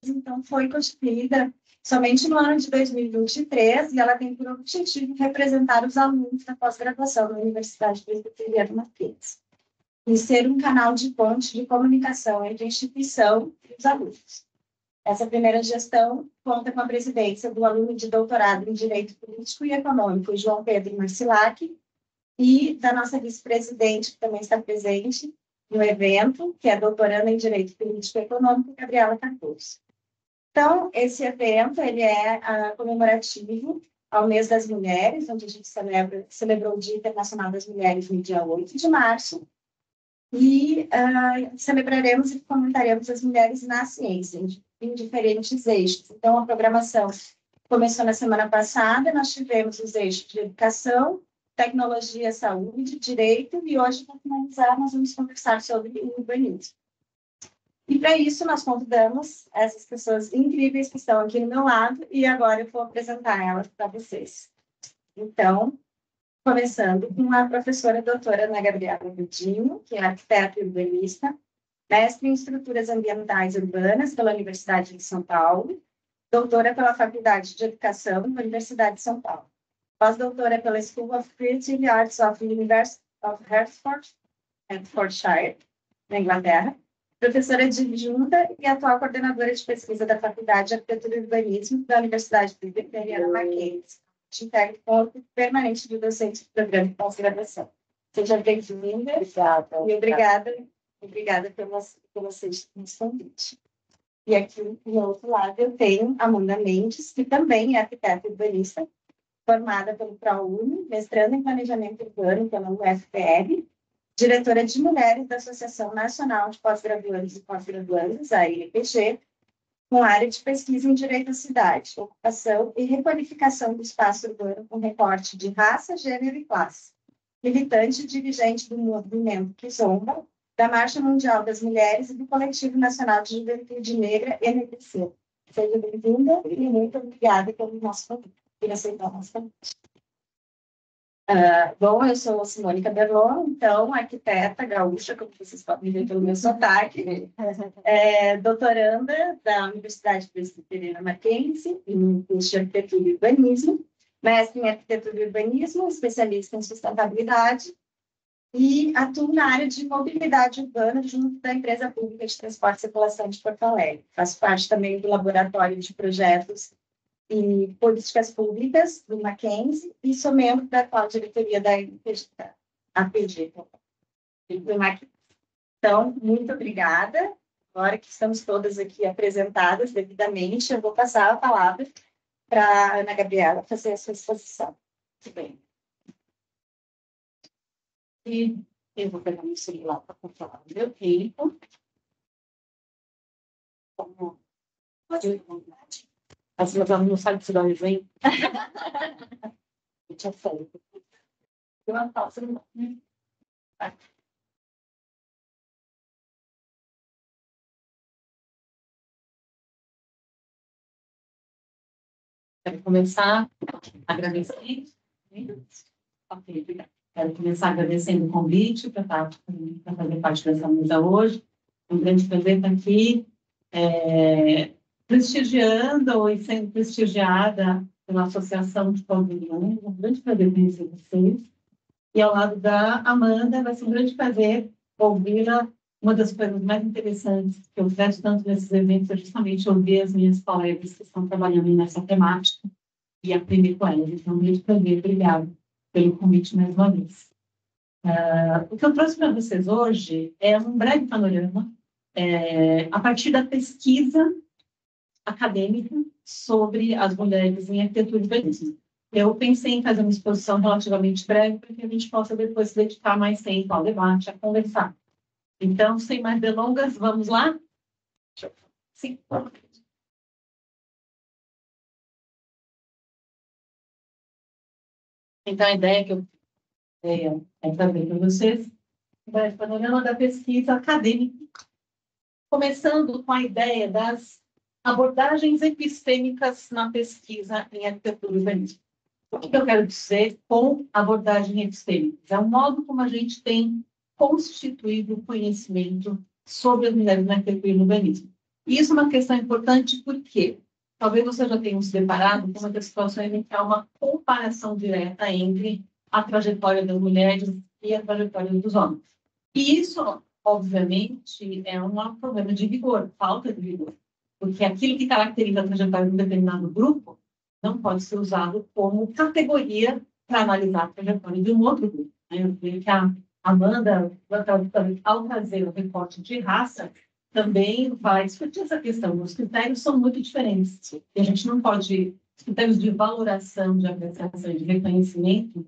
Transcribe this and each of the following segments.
então, foi constituída somente no ano de 2023 e ela tem por objetivo representar os alunos da pós-graduação da Universidade Presbiteriana Mackenzie e ser um canal de ponte de comunicação entre a instituição e os alunos. Essa primeira gestão conta com a presidência do aluno de doutorado em Direito Político e Econômico, João Pedro Marcilac, e da nossa vice-presidente, que também está presente no evento, que é a doutoranda em Direito Político e Econômico, Gabriela Cardoso. Então, esse evento ele é comemorativo ao mês das mulheres, onde a gente celebrou o Dia Internacional das Mulheres no dia 8 de março, e celebraremos e comentaremos as mulheres na ciência, em diferentes eixos. Então, a programação começou na semana passada, nós tivemos os eixos de educação, tecnologia, saúde, direito, e hoje, para finalizar, nós vamos conversar sobre o urbanismo. E, para isso, nós convidamos essas pessoas incríveis que estão aqui no meu lado, e agora eu vou apresentar elas para vocês. Então, começando com a professora doutora Ana Gabriela Godinho, que é arquiteta e urbanista, mestre em estruturas ambientais urbanas pela Universidade de São Paulo, doutora pela Faculdade de Educação da Universidade de São Paulo, pós-doutora pela School of Creative Arts of the University of Hertfordshire, na Inglaterra, professora adjunta e atual coordenadora de pesquisa da Faculdade de Arquitetura e Urbanismo da Universidade Presbiteriana Mackenzie, de técnico permanente de docente do programa de pós-graduação. Seja bem-vinda. Obrigada. E obrigada pelo aceite esse convite. E aqui, do outro lado, eu tenho a Amanda Mendes, que também é arquiteta e urbanista, formada pelo ProUni, mestrando em Planejamento Urbano pela UFPR, diretora de Mulheres da Associação Nacional de Pós-Graduandos e Pós-Graduandas, a ANPG, com área de pesquisa em Direito à Cidade, Ocupação e Requalificação do Espaço Urbano com recorte de raça, gênero e classe. Militante e dirigente do movimento Kizomba, da Marcha Mundial das Mulheres e do Coletivo Nacional de Juventude Negra, NPC. Seja bem-vinda e muito obrigada pelo nosso convite, por aceitar o nosso convite. Bom, eu sou Simone Caberlon, então, arquiteta gaúcha, como vocês podem ver pelo meu sotaque, doutoranda da Universidade Presbiteriana Mackenzie, em curso de Arquitetura e Urbanismo, mestre em Arquitetura e Urbanismo, especialista em sustentabilidade, e atuo na área de mobilidade urbana junto da Empresa Pública de Transporte e Circulação de Porto Alegre. Faço parte também do Laboratório de Projetos e Políticas Públicas do Mackenzie e sou membro da atual diretoria da APG. Então, muito obrigada. Agora que estamos todas aqui apresentadas devidamente, eu vou passar a palavra para a Ana Gabriela fazer a sua exposição. Muito bem. E eu vou pegar meu celular para controlar o meu tempo. Pode ir à vontade. As meus alunos não sabem se dá resenha. Eu tinha feito. Eu não posso. Quero começar agradecendo. Ok, obrigada. Quero começar agradecendo o convite para fazer parte dessa mesa hoje. É um grande prazer estar aqui, prestigiando e sendo prestigiada pela Associação de Pós-Graduandos. É um grande prazer conhecer vocês. E ao lado da Amanda, vai ser um grande prazer ouvi-la. Uma das coisas mais interessantes que eu vejo tanto nesses eventos é justamente ouvir as minhas colegas que estão trabalhando nessa temática e aprender com elas. Então, um grande prazer. Obrigada pelo convite mais uma vez. O que eu trouxe para vocês hoje é um breve panorama a partir da pesquisa acadêmica sobre as mulheres em arquitetura e urbanismo. Eu pensei em fazer uma exposição relativamente breve para que a gente possa depois dedicar mais tempo ao debate, a conversar. Então, sem mais delongas, vamos lá? Sim. Então, a ideia que eu trazer para vocês é o panorama da pesquisa acadêmica, começando com a ideia das abordagens epistêmicas na pesquisa em arquitetura e urbanismo. O que eu quero dizer com abordagem epistêmica? É o modo como a gente tem constituído o conhecimento sobre as mulheres na arquitetura e no urbanismo. E isso é uma questão importante porque talvez você já tenha se deparado com uma das situações em que há uma comparação direta entre a trajetória das mulheres e a trajetória dos homens. E isso, obviamente, é um problema de vigor, falta de vigor. Porque aquilo que caracteriza a trajetória de um determinado grupo não pode ser usado como categoria para analisar a trajetória de um outro grupo. Eu creio que a Amanda, ao trazer o recorte de raça, também vai discutir essa questão. Os critérios são muito diferentes. E a gente não pode... Os critérios de valoração, de apreciação e de reconhecimento,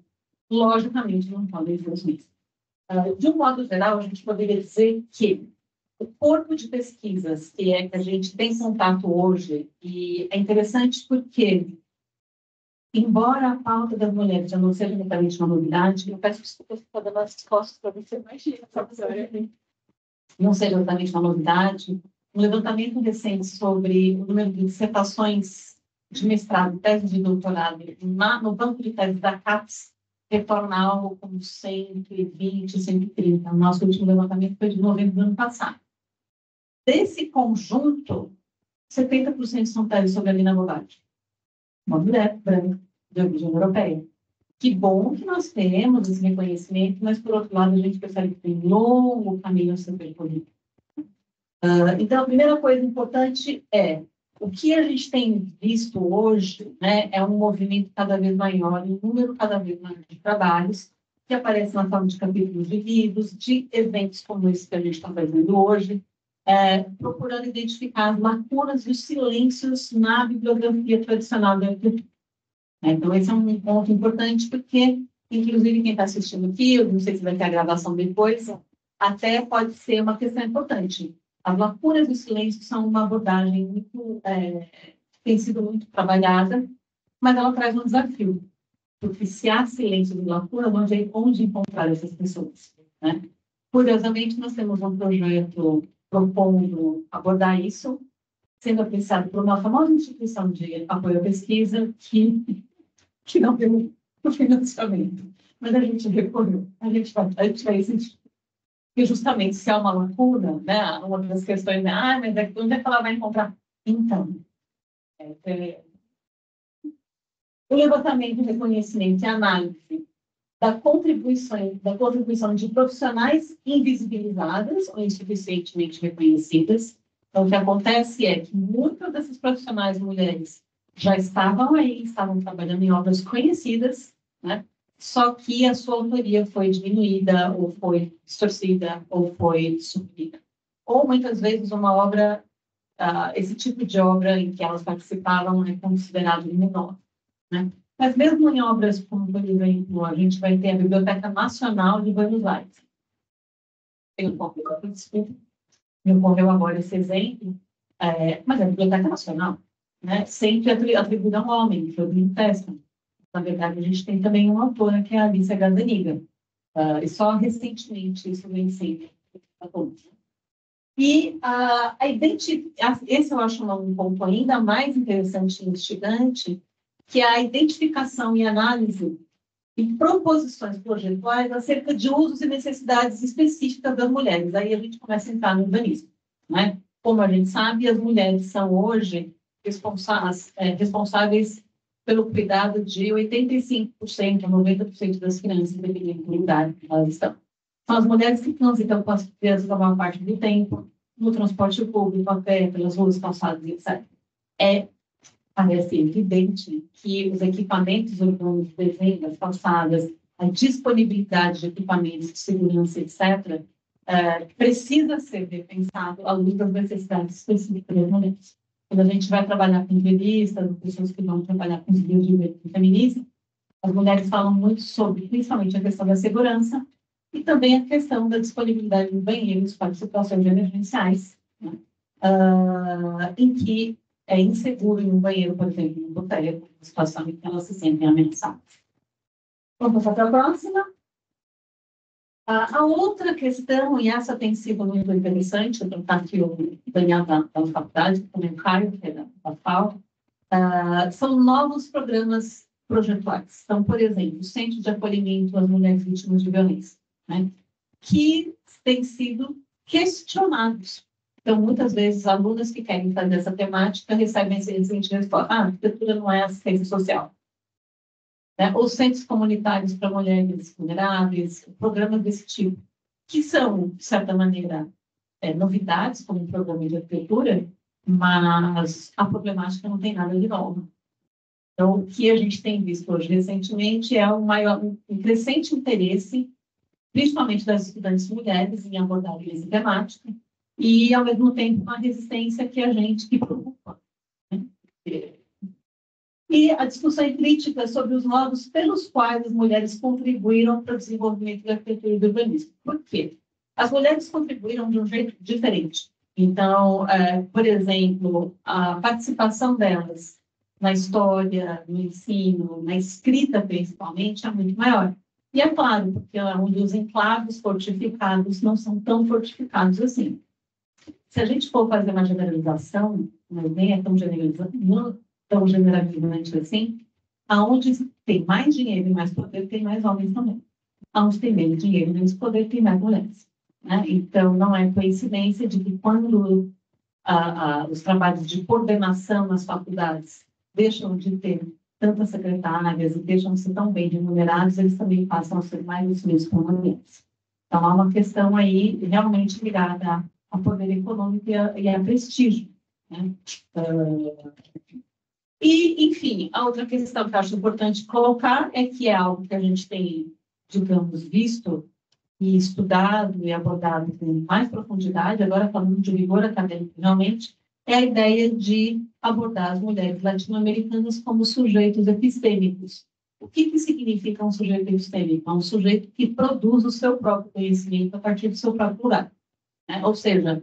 logicamente, não podem ser os mesmos. De um modo geral, a gente poderia dizer que o corpo de pesquisas que a gente tem contato hoje, e é interessante porque, embora a pauta das mulheres já não seja exatamente uma novidade, eu peço desculpas por estar dando as costas para você, imagina, não seja exatamente uma novidade, um levantamento recente sobre o número de dissertações de mestrado, tese de doutorado no banco de tese da CAPES, retorna algo como 120, 130. O nosso último levantamento foi de novembro do ano passado. Desse conjunto, 70% são teses sobre a Lina Bobardi, uma mulher branca de origem europeia. Que bom que nós temos esse reconhecimento, mas, por outro lado, a gente percebe que tem um longo caminho a ser percorrido. Então, a primeira coisa importante é o que a gente tem visto hoje, né, é um movimento cada vez maior, um número cada vez maior de trabalhos que aparecem na forma de capítulos de livros, de eventos como esse que a gente está fazendo hoje, procurando identificar as lacunas e os silêncios na bibliografia tradicional da arquitetura. Então, esse é um ponto importante porque, inclusive, quem está assistindo aqui, eu não sei se vai ter a gravação depois, até pode ser uma questão importante. As lacunas do silêncio são uma abordagem muito, tem sido muito trabalhada, mas ela traz um desafio, porque se há silêncio de lacuna, onde encontrar essas pessoas, né? Curiosamente, nós temos um projeto propondo abordar isso, sendo apreciado por uma famosa instituição de apoio à pesquisa que não deu o financiamento, mas a gente recorreu, a gente vai existir. Porque justamente se há uma lacuna, né, uma das questões é, mas onde é que ela vai encontrar? Então, o levantamento, reconhecimento e análise da contribuição de profissionais invisibilizadas ou insuficientemente reconhecidas. Então, o que acontece é que muitas dessas profissionais mulheres já estavam aí, estavam trabalhando em obras conhecidas, né? Só que a sua autoria foi diminuída, ou foi distorcida, ou foi suprida. Ou, muitas vezes, uma obra, esse tipo de obra em que elas participavam é considerado menor, né? Mas mesmo em obras como, por exemplo, a gente vai ter a Biblioteca Nacional de Buenos Aires. Tem um pouco de desculpa, me ocorreu agora esse exemplo, mas é a Biblioteca Nacional, né? Sempre atribuída a um homem, que foi o Lino Testa. Na verdade, a gente tem também uma autora, que é a Alicia Gazzaniga. E só recentemente isso vem sendo. E esse eu acho um ponto ainda mais interessante e instigante, que é a identificação e análise e proposições projetuais acerca de usos e necessidades específicas das mulheres. Aí a gente começa a entrar no urbanismo, né? Como a gente sabe, as mulheres são hoje responsáveis pelo cuidado de 85% a 90% das crianças, dependendo do lugar que elas estão. São as mulheres que transitam com as crianças a maior parte do tempo, no transporte público, a pé, pelas ruas, calçadas, etc. Parece evidente que os equipamentos urbanos, de desenho das calçadas, a disponibilidade de equipamentos de segurança, etc., precisa ser repensado à luz das necessidades específicas das mulheres. Quando a gente vai trabalhar com entrevistas, pessoas que vão trabalhar com os direitos de feminismo, as mulheres falam muito sobre, principalmente, a questão da segurança e também a questão da disponibilidade de banheiros para situações emergenciais, né? Em que é inseguro em um banheiro, por exemplo, no boteco, uma situação em que elas se sentem ameaçadas. Vamos passar para a próxima. A outra questão, e essa tem sido muito interessante, eu estou aqui o Daniel da faculdade, também o Caio, que é da FAO, são novos programas projetuais. Então, por exemplo, o Centro de Acolhimento às Mulheres Vítimas de Violência, né, que têm sido questionados Então, muitas vezes, alunas que querem fazer essa temática recebem esse incentivo e falam, arquitetura não é assistência social. Né? Ou centros comunitários para mulheres vulneráveis, programas desse tipo, que são, de certa maneira, novidades, como um programa de arquitetura, mas a problemática não tem nada de novo. Então, o que a gente tem visto hoje recentemente é um crescente interesse, principalmente das estudantes mulheres, em abordar essa temática, e, ao mesmo tempo, uma resistência que preocupa. Né? E a discussão é crítica sobre os modos pelos quais as mulheres contribuíram para o desenvolvimento da arquitetura e do urbanismo. Por quê? As mulheres contribuíram de um jeito diferente. Então, por exemplo, a participação delas na história, no ensino, na escrita, principalmente, é muito maior. E é claro, porque onde os enclaves fortificados não são tão fortificados assim. Se a gente for fazer uma generalização, mas nem é tão generalizante assim, aonde tem mais dinheiro e mais poder, tem mais homens também. Aonde tem menos dinheiro e menos poder, tem mais mulheres. Né? Então, não é coincidência de que quando os trabalhos de coordenação nas faculdades deixam de ter tantas secretárias e deixam de ser tão bem remunerados, eles também passam a ser mais assumidos por mulheres. Então, há uma questão aí realmente ligada a poder econômico e a prestígio. Né? E, enfim, a outra questão que eu acho importante colocar é que é algo que a gente tem, digamos, visto e estudado e abordado com mais profundidade, agora falando de rigor acadêmico realmente, é a ideia de abordar as mulheres latino-americanas como sujeitos epistêmicos. O que significa um sujeito epistêmico? É um sujeito que produz o seu próprio conhecimento a partir do seu próprio lugar. Né? Ou seja,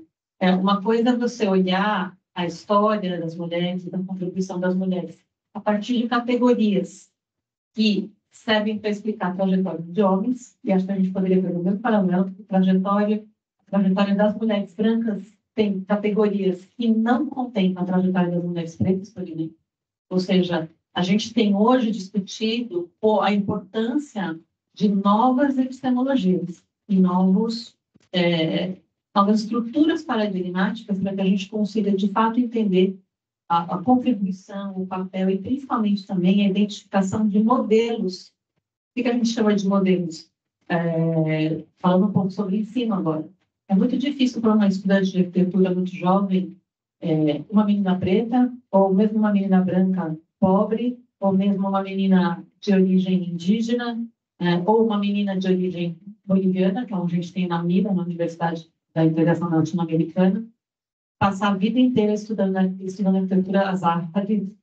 uma coisa é você olhar a história das mulheres e da contribuição das mulheres a partir de categorias que servem para explicar a trajetória de homens, e acho que a gente poderia ver o mesmo paralelo, a trajetória das mulheres brancas tem categorias que não contemplam a trajetória das mulheres pretas, por exemplo. Ou seja, a gente tem hoje discutido a importância de novas epistemologias e novas estruturas paradigmáticas para que a gente consiga, de fato, entender a contribuição, o papel e, principalmente, também a identificação de modelos. O que a gente chama de modelos? Falando um pouco sobre ensino agora. É muito difícil para uma estudante de arquitetura muito jovem, uma menina preta, ou mesmo uma menina branca pobre, ou mesmo uma menina de origem indígena, ou uma menina de origem boliviana, que é onde a gente tem na MIBA, na Universidade da Integração Latino-Americana, passar a vida inteira estudando arquitetura Azar Hadid,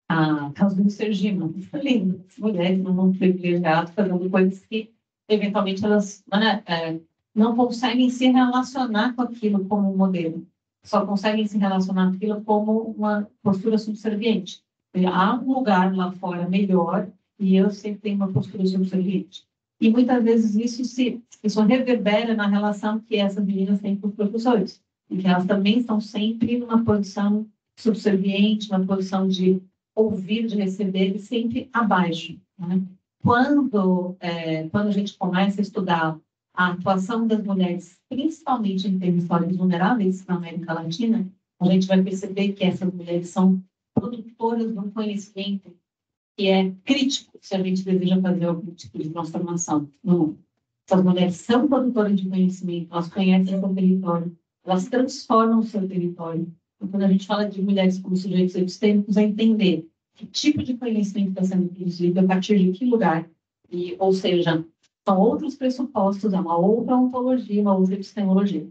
a Casa do Sergipe. Isso é lindo. As mulheres no mundo privilegiado fazendo coisas que, eventualmente, elas não conseguem se relacionar com aquilo como um modelo. Só conseguem se relacionar com aquilo como uma postura subserviente. Há um lugar lá fora melhor e eu sempre tenho uma postura subserviente. E muitas vezes isso reverbera na relação que essas meninas têm com os professores, em que elas também estão sempre numa posição subserviente, uma posição de ouvir, de receber, e sempre abaixo. Né? Quando a gente começa a estudar a atuação das mulheres, principalmente em territórios vulneráveis na América Latina, a gente vai perceber que essas mulheres são produtoras de um conhecimento que é crítico se a gente deseja fazer algum tipo de transformação no mundo. Essas mulheres são produtoras de conhecimento, elas conhecem o seu território, elas transformam o seu território. Então, quando a gente fala de mulheres como sujeitos epistêmicos, é entender que tipo de conhecimento está sendo produzido, a partir de que lugar, ou seja, são outros pressupostos, é uma outra ontologia, uma outra epistemologia.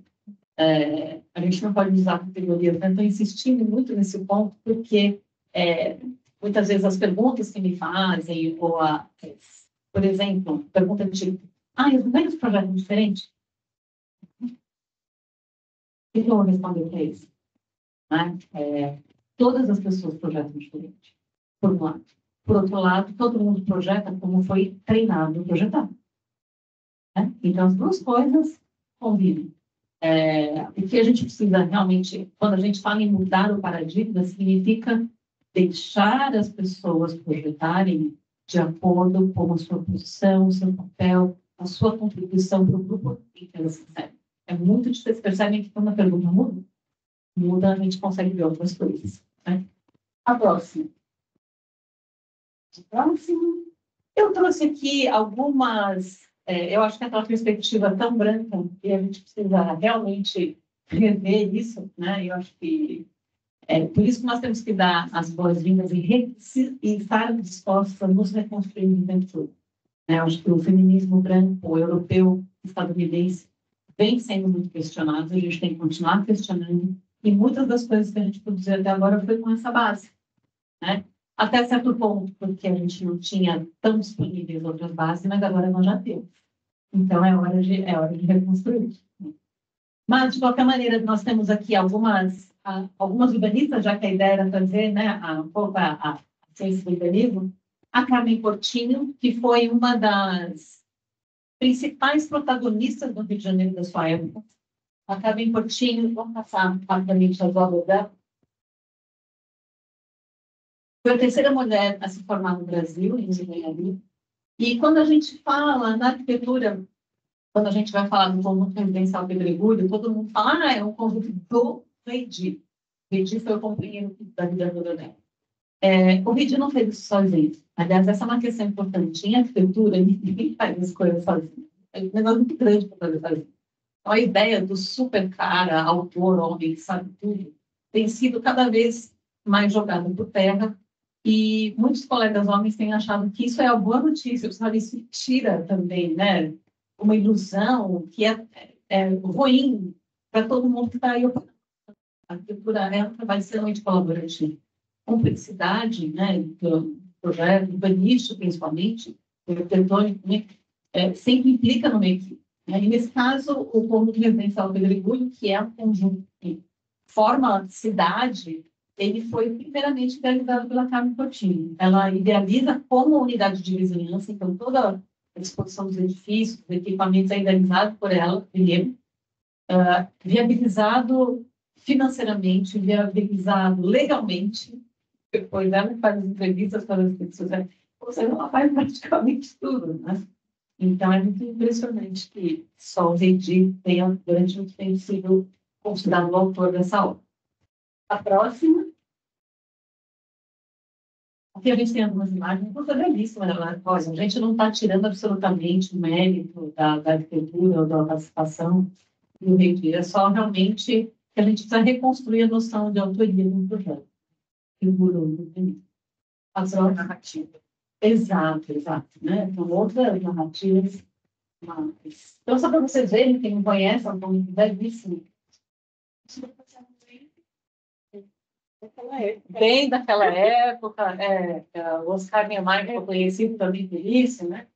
A gente não pode usar categorias, né? Estou insistindo muito nesse ponto, porque muitas vezes as perguntas que me fazem, por exemplo, pergunta tipo, os mulheres projetam diferente? O que eu vou responder para isso? Né? Todas as pessoas projetam diferente, por um lado. Por outro lado, todo mundo projeta como foi treinado a projetar. Né? Então, as duas coisas convivem. O que a gente precisa realmente, quando a gente fala em mudar o paradigma, significa deixar as pessoas projetarem de acordo com a sua posição, o seu papel, a sua contribuição para o grupo em que elas recebem. É muito difícil. Vocês percebem que quando a pergunta muda, a gente consegue ver outras coisas. Né? A próxima. Eu trouxe aqui algumas. Eu acho que aquela perspectiva tão branca e a gente precisa realmente rever isso, né? Eu acho que por isso que nós temos que dar as boas-vindas e estar dispostos a nos reconstruir no tempo todo. Né? Eu acho que o feminismo branco, europeu, estadunidense, vem sendo muito questionado, a gente tem que continuar questionando, e muitas das coisas que a gente produziu até agora foi com essa base. Né? Até certo ponto, porque a gente não tinha tão disponíveis outras bases, mas agora nós já temos. Então, é hora de reconstruir. Mas, de qualquer maneira, nós temos aqui algumas urbanistas, já que a ideia era trazer, né, a ciência do urbanismo, a Carmen Coutinho, que foi uma das principais protagonistas do Rio de Janeiro da sua época. A Carmen Coutinho, vamos passar rapidamente as obras dela. Foi a terceira mulher a se formar no Brasil, em engenharia. E quando a gente fala na arquitetura, quando a gente vai falar do conjunto residencial Pedregulho, todo mundo fala, é um conjunto do Reidi. O Reidi foi o companheiro da vida toda dela. O Reidi não fez isso sozinho. Aliás, essa é uma questão importante. Em arquitetura, ninguém faz as coisas sozinho. É um negócio muito grande para fazer sozinho. Então, a ideia do super cara, autor, homem que sabe tudo, tem sido cada vez mais jogada por terra. E muitos colegas homens têm achado que isso é a boa notícia, sabe? Isso tira também, né? Uma ilusão que é ruim para todo mundo que está aí. A arquitetura é um trabalho extremamente colaborativo. Complexidade, né, do projeto, urbanístico, principalmente, o arquitetônico, né, sempre implica numa equipe. Né? E, nesse caso, o conjunto residencial Pedregulho, que é um conjunto que forma cidade, ele foi primeiramente idealizado pela Carmen Coutinho. Ela idealiza como unidade de vizinhança, então toda a disposição dos edifícios, dos equipamentos é idealizado por ela, primeiro, viabilizado financeiramente, viabilizado legalmente. Depois ela faz as entrevistas para as redes sociais, você não faz praticamente tudo, né? Então é muito impressionante que só o Reidi tenha, durante muito tempo, sido considerado o autor dessa obra. A próxima. Aqui a gente tem algumas imagens muito belíssimas. Olha, a gente não está tirando absolutamente o mérito da arquitetura ou da participação do Reidi, é só realmente que a gente precisa reconstruir a noção de autoria do projeto. A própria narrativa. Exato. Né? Então, outras narrativas. Mas... Então, só para vocês verem, quem não conhece, é um nome belíssimo. Bem daquela época, o Oscar Niemeyer foi conhecido também por isso, né?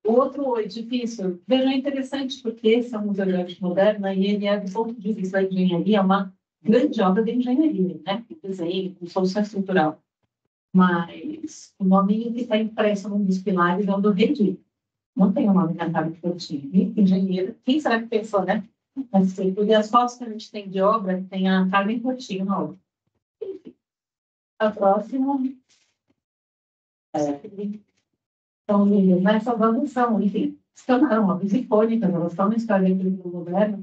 O outro edifício, veja, é interessante porque esse é um museu de arte moderna e ele é, do ponto de vista da engenharia, uma grande obra de engenharia, né? Desenho, com solução estrutural. Mas o nome que está impresso num dos pilares é o do Reidi. Não tem o nome da Carmen Coutinho. Engenheiro, quem será que pensou, né? E as fotos que a gente tem de obra, tem a Carmen Coutinho na obra. A próxima. Então, nessa evolução, enfim, se tornaram obras icônicas, elas estão na história da arquitetura moderna.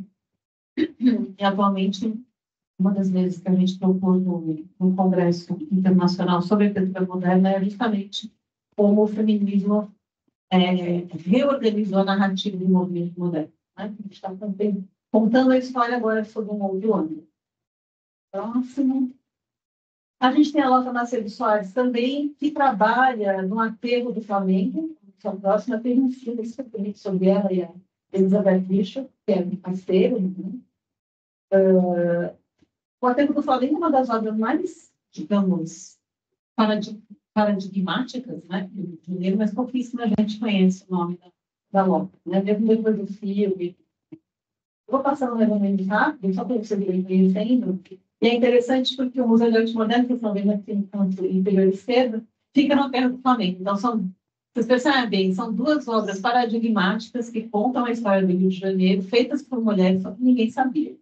E, atualmente, uma das vezes que a gente propôs no Congresso Internacional sobre Arquitetura Moderna é justamente como o feminismo reorganizou a narrativa do movimento moderno. Né? A gente está contando a história agora sobre um outro ângulo. Próximo. A gente tem a Lota Macedo Soares também, que trabalha no aterro do Flamengo. A próxima tem um filme especialmente sobre ela e a Elizabeth Bishop, que é um parceiro. Né? O aterro do Flamengo é uma das obras mais, digamos, paradigmáticas, né, do Rio de Janeiro, mas pouquíssima gente conhece o nome da Lota, né, mesmo depois do filme. Vou passar um levantamento rápido, só para vocês verem conhecendo. E é interessante porque o Museu de Arte Moderna, que vocês estão vendo aqui no canto inferior esquerdo, fica no aterro do Flamengo. Então, vocês percebem, são duas obras paradigmáticas que contam a história do Rio de Janeiro, feitas por mulheres, só que ninguém sabia.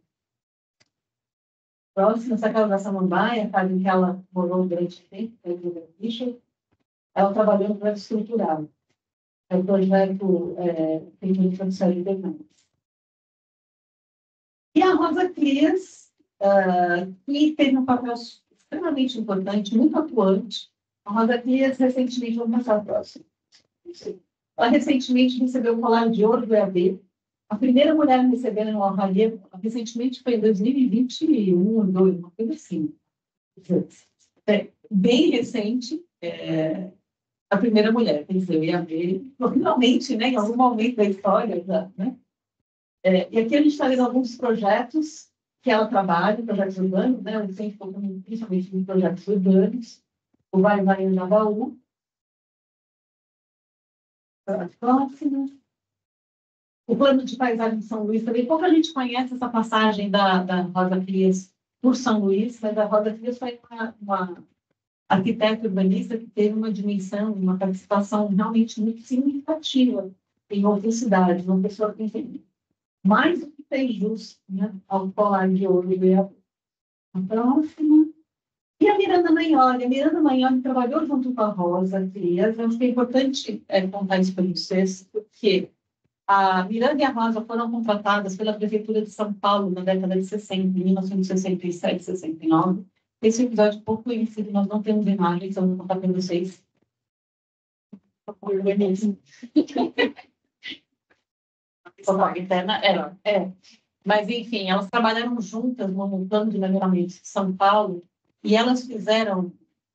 Próxima, essa casa da Samambaia, a casa em que ela morou durante o tempo, ela trabalhou no projeto estrutural. É o projeto feito de produção de demandas. Frias, que teve um papel extremamente importante, muito atuante. A Rosa Frias, recentemente, vamos passar a próxima. Ela recentemente recebeu o colar de ouro do EAD. A primeira mulher a receber uma honraria, recentemente, foi em 2021, 2022, uma coisa assim. Bem recente, a primeira mulher, quer dizer, eu ia ver, finalmente, né, em algum momento da história, né? E aqui a gente está vendo alguns projetos que ela trabalha, projetos urbanos, né? O centro focou principalmente em projetos urbanos, o Vai em Jabaú. Próximo. O plano de paisagem de São Luís também. Pouca gente conhece essa passagem da Rosa Frias por São Luís, mas a Rosa Frias foi uma arquiteta urbanista que teve uma dimensão, uma participação realmente muito significativa em outras cidades, uma pessoa que tem mais do que fez jus, né, ao colar de ouro. A próxima. E a Miranda Magnoli. A Miranda Magnoli trabalhou junto com a Rosa Frias. Eu acho que é importante contar isso para vocês, porque a Miranda e a Rosa foram contratadas pela Prefeitura de São Paulo na década de 60, em 1967, 69. Esse episódio é pouco conhecido, nós não temos imagens, eu vou contar para vocês. Interna, Mas, enfim, elas trabalharam juntas no plano de melhoramento de São Paulo e elas fizeram,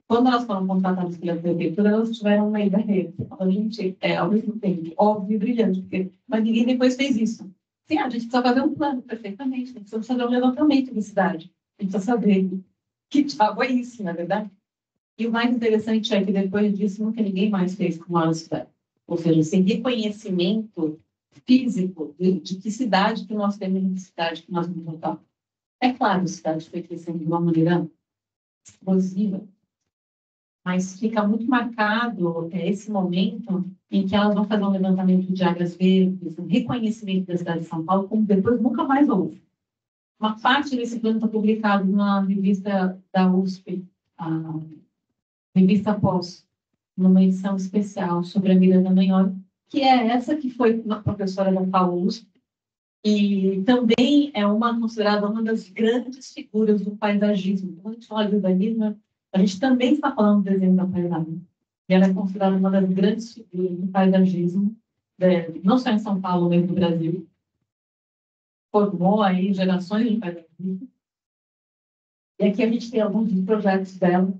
quando elas foram contratadas pela prefeitura, elas tiveram uma ideia. A gente, ao mesmo tempo, óbvio e brilhante, mas ninguém depois fez isso. Sim, a gente precisa fazer um plano, perfeitamente, a gente precisa fazer um levantamento de cidade, a gente precisa saber que diabo é isso, na verdade. E o mais interessante é que depois disso, nunca ninguém mais fez com a cidade. Ou seja, sem reconhecimento físico de que cidade que nós temos e que cidade que nós vamos voltar. É claro, a cidade foi crescendo de uma maneira explosiva, mas fica muito marcado esse momento em que elas vão fazer um levantamento de áreas verdes, um reconhecimento da cidade de São Paulo, como depois nunca mais houve. Uma parte desse plano está publicado na revista da USP, a revista POS, numa edição especial sobre a Miranda Magnoli, que é essa que foi uma professora da FAUSP, e também é considerada uma das grandes figuras do paisagismo. Quando a gente fala de urbanismo, a gente também está falando do desenho da paisagem. E ela é considerada uma das grandes figuras do paisagismo, não só em São Paulo, mas no Brasil. Formou aí gerações de paisagismo. E aqui a gente tem alguns dos projetos dela.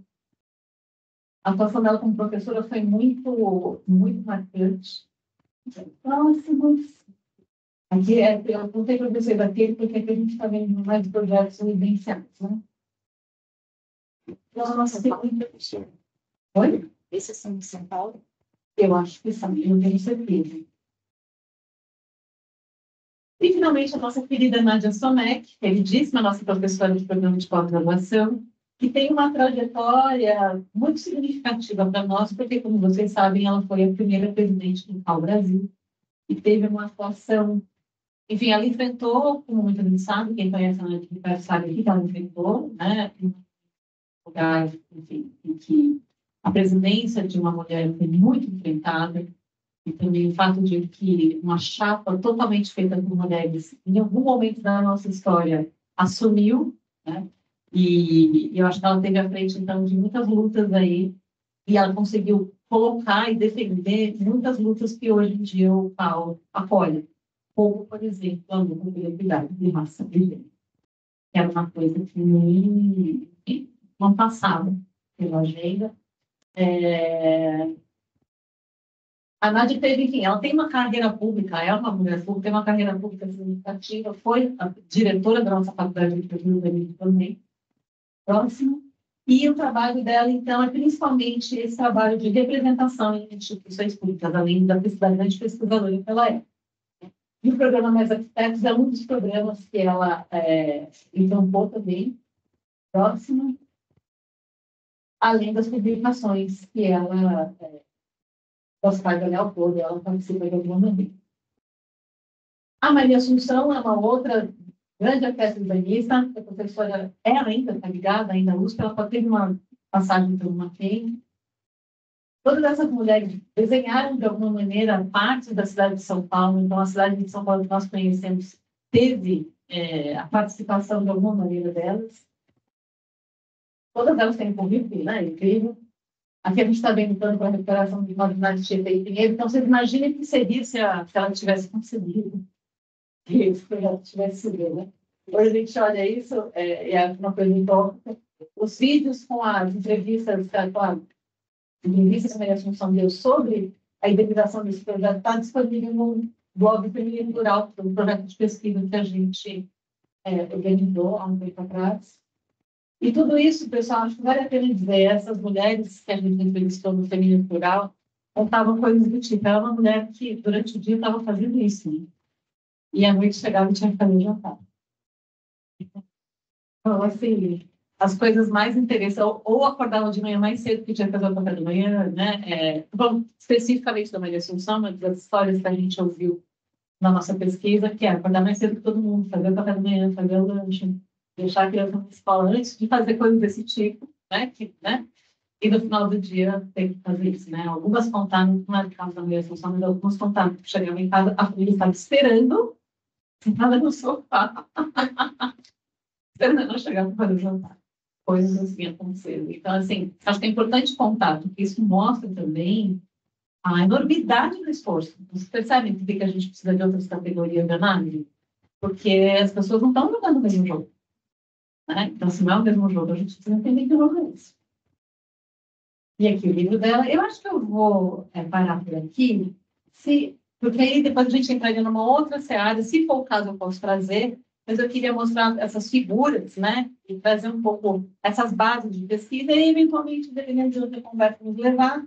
A atuação dela como professora foi muito, muito marcante. Próximos. Aqui eu contei para vocês aqui, porque aqui a gente está vendo mais projetos residenciais, né? Nossa, tem muita pessoa. Oi? Esses são de São Paulo? Eu acho que são, eu não tenho certeza. E, finalmente, a nossa querida Nádia Somek, queridíssima nossa professora de programa de pós-graduação, que tem uma trajetória muito significativa para nós, porque, como vocês sabem, ela foi a primeira presidente do PAU Brasil e teve uma atuação. Enfim, ela enfrentou, como muita gente sabe, quem conhece a Nádia sabe aqui que ela enfrentou, né, em um lugar, enfim, em que a presidência de uma mulher foi muito enfrentada, e também o fato de que uma chapa totalmente feita por mulheres, em algum momento da nossa história, assumiu, né? E eu acho que ela teve à frente, então, de muitas lutas aí, e ela conseguiu colocar e defender muitas lutas que hoje em dia o PAU apoia, como, por exemplo, a luta pela equidade de raça e gênero, que era uma coisa que não passava pela agenda. A Nádia teve, enfim, ela tem uma carreira pública, é uma mulher pública, tem uma carreira pública significativa, foi a diretora da nossa faculdade de urbanismo também. Próximo. E o trabalho dela, então, é principalmente esse trabalho de representação em instituições públicas, além da grande pesquisadora que ela é. E o programa Mais Arquitetos é um dos programas que ela encampou também. Próximo. Além das publicações que ela... das quais ela é autora, ela participa de alguma maneira. A Maria Assunção é uma outra grande arquiteta urbanista, a professora ainda está ligada, ainda à USP, ela teve uma passagem pelo Mackenzie. Todas essas mulheres desenharam, de alguma maneira, partes da cidade de São Paulo, então a cidade de São Paulo que nós conhecemos teve a participação de alguma maneira delas. Todas elas têm currículo, né? Incrível. Aqui a gente está vendo para a recuperação de Magnate Tietê e Pinheiro. Então, vocês imaginem o que seria se ela tivesse conseguido, que ela tivesse subido, né? Hoje a gente olha isso, é uma coisa importante. Os vídeos com as entrevistas, com a entrevista com a Assunção Deus sobre a idealização desse projeto está disponível no blog Feminino Rural, um projeto de pesquisa que a gente organizou há um tempo atrás. E tudo isso, pessoal, acho que vale a pena dizer, essas mulheres que a gente entrevistou no Feminino Rural contavam coisas do tipo. Ela é uma mulher que, durante o dia, estava fazendo isso, né? E à noite chegava e tinha que fazer o jantar. Então, assim, as coisas mais interessantes, ou acordava de manhã mais cedo, que tinha que fazer o café da manhã, né? Bom, especificamente da Maria Assunção, mas das histórias que a gente ouviu na nossa pesquisa, que é acordar mais cedo que todo mundo, fazer o café da manhã, fazer o lanche, deixar a criança na escola antes de fazer coisas desse tipo, né? E no final do dia tem que fazer isso, né? Algumas contaram, não é o caso da Maria Assunção, mas algumas contaram que chegavam em casa, a família estava esperando, sentada no sofá, esperando ela chegar para fazer o jantar. Coisas assim aconteceram. Então, assim, acho que é importante contar, porque isso mostra também a enormidade do esforço. Vocês percebem por que a gente precisa de outras categorias de análise? Porque as pessoas não estão jogando o mesmo jogo. Né? Então, se não é o mesmo jogo, a gente precisa entender que jogo é esse. E aqui o livro dela, eu acho que eu vou parar por aqui, porque aí depois a gente entraria numa outra seara, se for o caso eu posso trazer, mas eu queria mostrar essas figuras, né, e trazer um pouco essas bases de pesquisa, e eventualmente, dependendo de onde a conversa nos levar,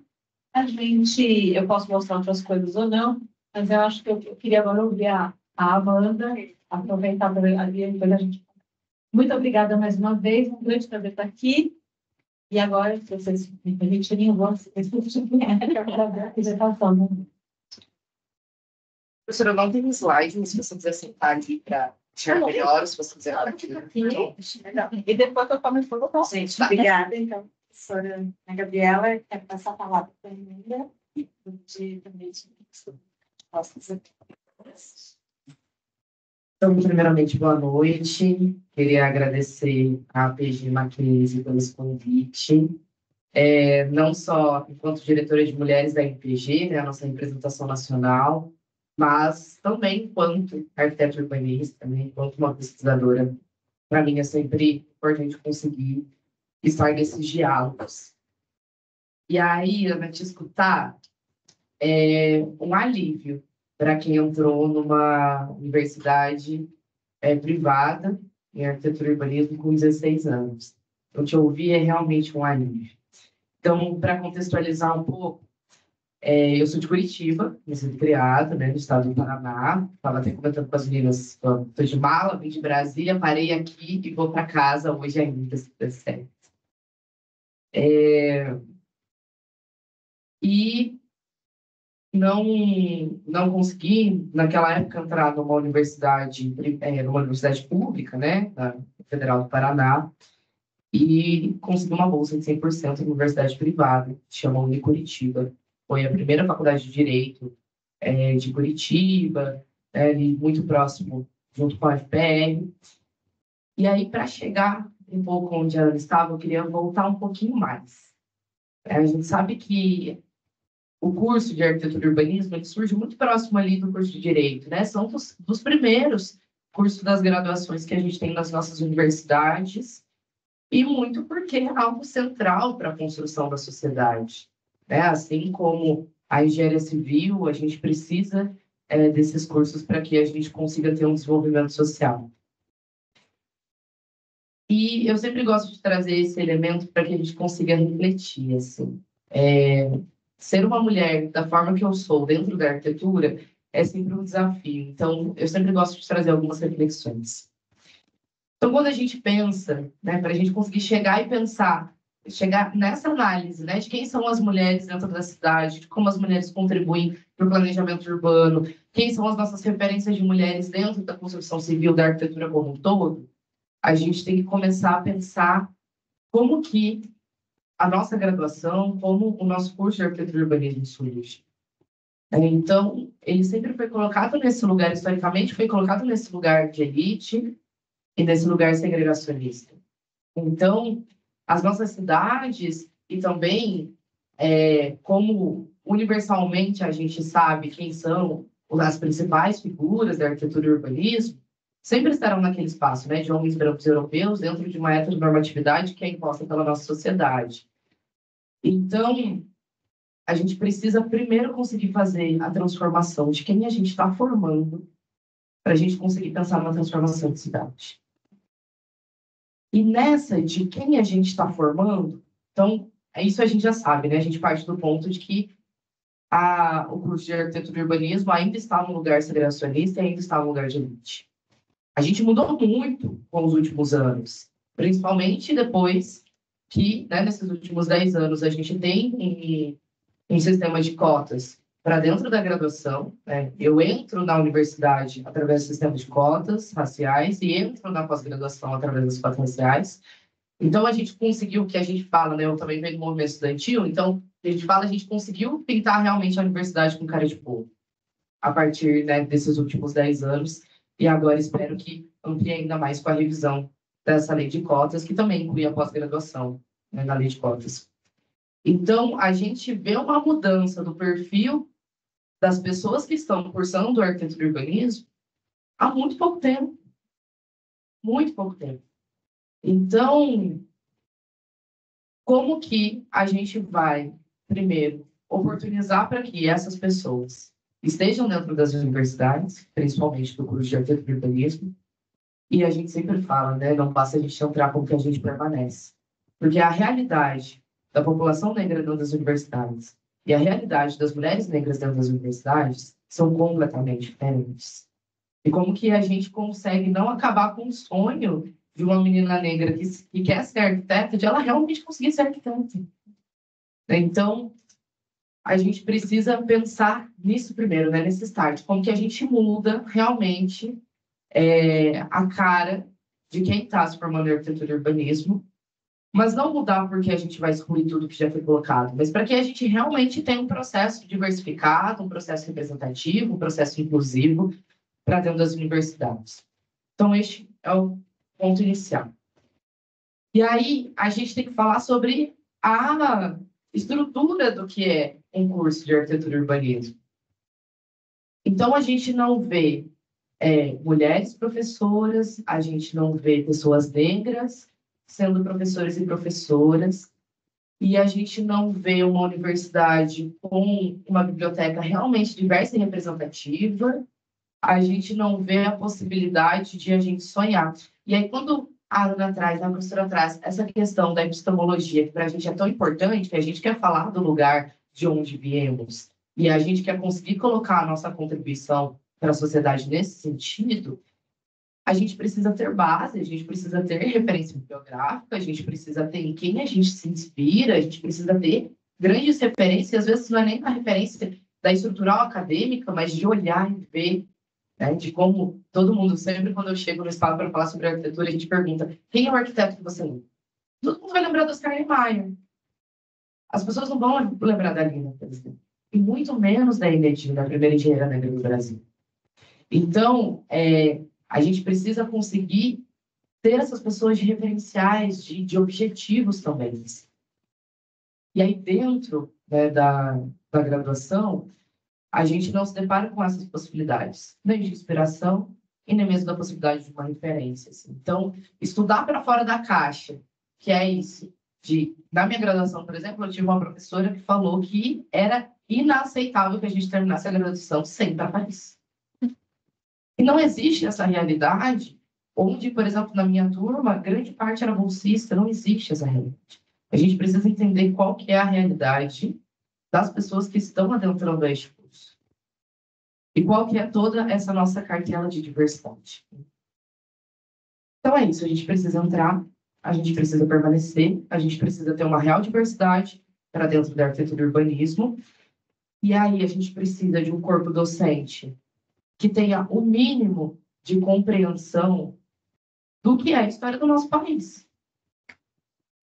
eu posso mostrar outras coisas ou não, mas eu acho que eu queria agora ouvir a Amanda, aproveitar para ali, depois a gente... Muito obrigada mais uma vez, um grande prazer estar aqui. E agora, se vocês me permitirem, eu vou a apresentação. Professora, eu não tenho slide, mas se você quiser sentar aqui para enxergar melhor, se você quiser aqui. E depois eu começo a colocar. Gente, obrigada. Então, professora Ana Gabriela, quero passar a palavra para a Emília, de também posso dizer. Então, primeiramente, boa noite. Queria agradecer à PG Mackenzie pelo esse convite. Não só enquanto diretora de mulheres da MPG, né, a nossa representação nacional, mas também enquanto arquiteta urbanista, né, enquanto uma pesquisadora. Para mim é sempre importante conseguir estar nesses diálogos. E aí, Ana, te escutar é um alívio para quem entrou numa universidade privada em arquitetura e urbanismo com 16 anos. Então, te ouvir é realmente um alívio. Então, para contextualizar um pouco, eu sou de Curitiba, nasci criada, né, no estado do Paraná. Estava até comentando com as meninas, estou de mala, vim de Brasília, parei aqui e vou para casa hoje ainda, se der certo. E não consegui, naquela época, entrar numa universidade pública, né, da Federal do Paraná, e consegui uma bolsa de 100% em universidade privada, que chama Unicuritiba. Foi a primeira faculdade de Direito de Curitiba, ali muito próximo, junto com a FPR. E aí, para chegar um pouco onde ela estava, eu queria voltar um pouquinho mais. A gente sabe que o curso de arquitetura e urbanismo ele surge muito próximo ali do curso de Direito, né? São dos primeiros cursos das graduações que a gente tem nas nossas universidades, e muito porque é algo central para a construção da sociedade, né? Assim como a engenharia civil, a gente precisa desses cursos para que a gente consiga ter um desenvolvimento social. E eu sempre gosto de trazer esse elemento para que a gente consiga refletir, assim. Ser uma mulher da forma que eu sou dentro da arquitetura é sempre um desafio. Então, eu sempre gosto de trazer algumas reflexões. Então, quando a gente pensa, né, para a gente conseguir chegar nessa análise, né, de quem são as mulheres dentro da cidade, de como as mulheres contribuem para o planejamento urbano, quem são as nossas referências de mulheres dentro da construção civil, da arquitetura como um todo, a gente tem que começar a pensar como que a nossa graduação, como o nosso curso de arquitetura e urbanismo surge. Então, ele sempre foi colocado nesse lugar, historicamente, foi colocado nesse lugar de elite e nesse lugar segregacionista. Então, as nossas cidades e também como universalmente a gente sabe quem são as principais figuras da arquitetura e urbanismo, sempre estarão naquele espaço, né, de homens brancos europeus dentro de uma heteronormatividade que é imposta pela nossa sociedade. Então, a gente precisa primeiro conseguir fazer a transformação de quem a gente está formando para a gente conseguir pensar numa transformação de cidade. E nessa de quem a gente está formando, então, isso a gente já sabe, né? A gente parte do ponto de que o curso de arquitetura e urbanismo ainda está no lugar segregacionista e ainda está no lugar de elite. A gente mudou muito com os últimos anos, principalmente depois que, né, nesses últimos 10 anos, a gente tem um sistema de cotas para dentro da graduação, né? Eu entro na universidade através do sistema de cotas raciais e entro na pós-graduação através das cotas raciais. Então, a gente conseguiu, o que a gente fala, né? Eu também venho do movimento estudantil, então, a gente fala, a gente conseguiu pintar realmente a universidade com cara de povo, a partir, né, desses últimos 10 anos, e agora espero que amplie ainda mais com a revisão dessa lei de cotas, que também inclui a pós-graduação, né, na lei de cotas. Então, a gente vê uma mudança do perfil das pessoas que estão cursando arquitetura e urbanismo há muito pouco tempo. Muito pouco tempo. Então, como que a gente vai, primeiro, oportunizar para que essas pessoas estejam dentro das universidades, principalmente do curso de arquitetura e urbanismo, e a gente sempre fala, né, não basta a gente entrar com que a gente permanece. Porque a realidade da população negra dentro das universidades e a realidade das mulheres negras dentro das universidades são completamente diferentes. E como que a gente consegue não acabar com o sonho de uma menina negra que quer ser arquiteta, de ela realmente conseguir ser arquiteta. Então, a gente precisa pensar nisso primeiro, né, nesse start, como que a gente muda realmente a cara de quem está se formando em arquitetura e urbanismo, mas não mudar porque a gente vai excluir tudo que já foi colocado, mas para que a gente realmente tenha um processo diversificado, um processo representativo, um processo inclusivo para dentro das universidades. Então, este é o ponto inicial. E aí, a gente tem que falar sobre a estrutura do que é um curso de arquitetura e urbanismo. Então, a gente não vê mulheres professoras, a gente não vê pessoas negras sendo professores e professoras, e a gente não vê uma universidade com uma biblioteca realmente diversa e representativa, a gente não vê a possibilidade de a gente sonhar. E aí, quando a Ana traz, a professora traz essa questão da epistemologia, que para a gente é tão importante, que a gente quer falar do lugar de onde viemos, e a gente quer conseguir colocar a nossa contribuição para a sociedade nesse sentido, a gente precisa ter base, a gente precisa ter referência bibliográfica, a gente precisa ter em quem a gente se inspira, a gente precisa ter grandes referências, às vezes não é nem a referência da estrutural acadêmica, mas de olhar e ver, né, de como todo mundo, sempre quando eu chego no espaço para falar sobre arquitetura, a gente pergunta, quem é o arquiteto que você lembra? Todo mundo vai lembrar do Oscar Niemeyer. As pessoas não vão lembrar da Lina, por exemplo, e muito menos da Inedina, da primeira engenheira negra do Brasil. Então, a gente precisa conseguir ter essas pessoas de referenciais, de objetivos também. E aí, dentro, né, da graduação, a gente não se depara com essas possibilidades, nem de inspiração e nem mesmo da possibilidade de uma referência. Assim. Então, estudar para fora da caixa, que é isso. Na minha graduação, por exemplo, eu tive uma professora que falou que era inaceitável que a gente terminasse a graduação sem ir para Paris. E não existe essa realidade onde, por exemplo, na minha turma, grande parte era bolsista, não existe essa realidade. A gente precisa entender qual que é a realidade das pessoas que estão adentrando este curso. E qual que é toda essa nossa cartela de diversidade. Então é isso, a gente precisa entrar, a gente precisa permanecer, a gente precisa ter uma real diversidade para dentro da arquitetura e urbanismo, e aí a gente precisa de um corpo docente que tenha o mínimo de compreensão do que é a história do nosso país.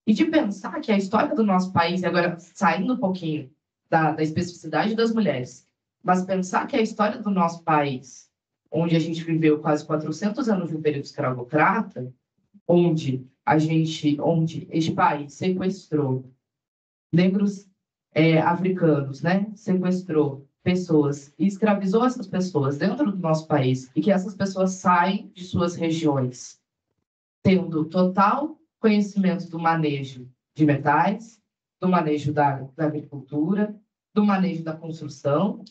E de pensar que a história do nosso país, agora saindo um pouquinho da especificidade das mulheres, Mas pensar que a história do nosso país, onde a gente viveu quase 400 anos de um período escravocrata, onde este país sequestrou negros africanos, né? Sequestrou pessoas e escravizou essas pessoas dentro do nosso país e que essas pessoas saem de suas regiões tendo total conhecimento do manejo de metais, do manejo da agricultura, do manejo da construção,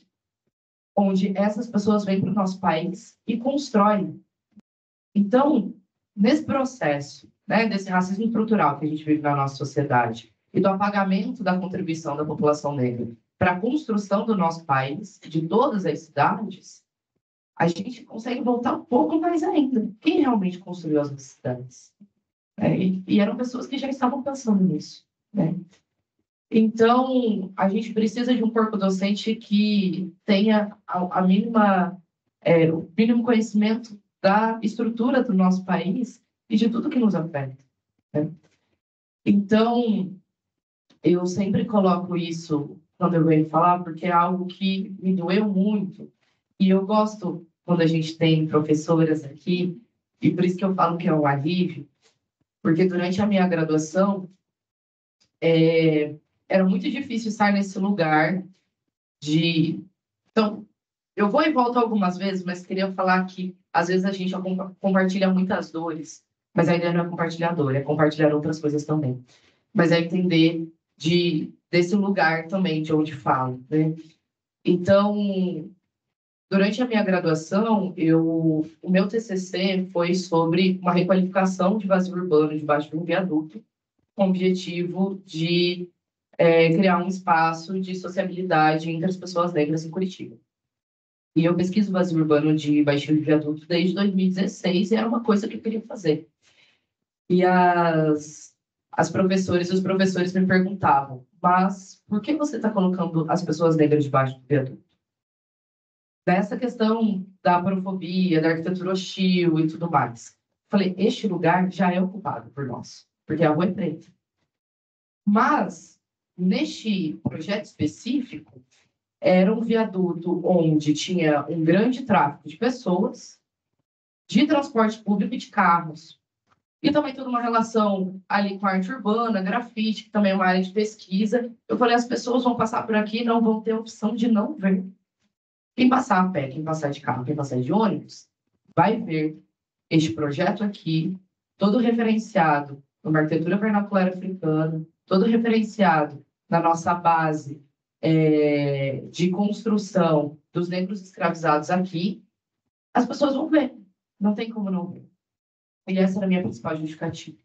onde essas pessoas vêm para o nosso país e constroem. Então, nesse processo, né, desse racismo estrutural que a gente vive na nossa sociedade e do apagamento da contribuição da população negra para a construção do nosso país, de todas as cidades, a gente consegue voltar um pouco mais ainda. Quem realmente construiu as nossas cidades? E eram pessoas que já estavam pensando nisso, né? Então, a gente precisa de um corpo docente que tenha a mínima, o mínimo conhecimento da estrutura do nosso país e de tudo que nos afeta, né? Então, eu sempre coloco isso quando eu venho falar, porque é algo que me doeu muito. E eu gosto quando a gente tem professoras aqui, e por isso que eu falo que é um alívio, porque durante a minha graduação, era muito difícil estar nesse lugar de... Então, eu vou e volto algumas vezes, mas queria falar que, às vezes, a gente compartilha muitas dores, mas a ideia não é compartilhar dor, é compartilhar outras coisas também. Mas é entender desse lugar também, de onde falo, né? Então, durante a minha graduação, o meu TCC foi sobre uma requalificação de vazio urbano debaixo de um viaduto, com o objetivo de criar um espaço de sociabilidade entre as pessoas negras em Curitiba. E eu pesquiso vazio urbano de baixio de viaduto desde 2016 e era uma coisa que eu queria fazer. E as professoras e os professores me perguntavam, mas por que você está colocando as pessoas negras debaixo do viaduto? Nessa questão da aporofobia, da arquitetura hostil e tudo mais. Falei, este lugar já é ocupado por nós, porque a rua é preta. Mas, neste projeto específico, era um viaduto onde tinha um grande tráfego de pessoas, de transporte público e de carros. E também toda uma relação ali com a arte urbana, grafite, que também é uma área de pesquisa. Eu falei, as pessoas vão passar por aqui e não vão ter opção de não ver. Quem passar a pé, quem passar de carro, quem passar de ônibus, vai ver este projeto aqui, todo referenciado numa arquitetura vernacular africana, todo referenciado na nossa base de construção dos negros escravizados aqui, as pessoas vão ver. Não tem como não ver. E essa era a minha principal justificativa.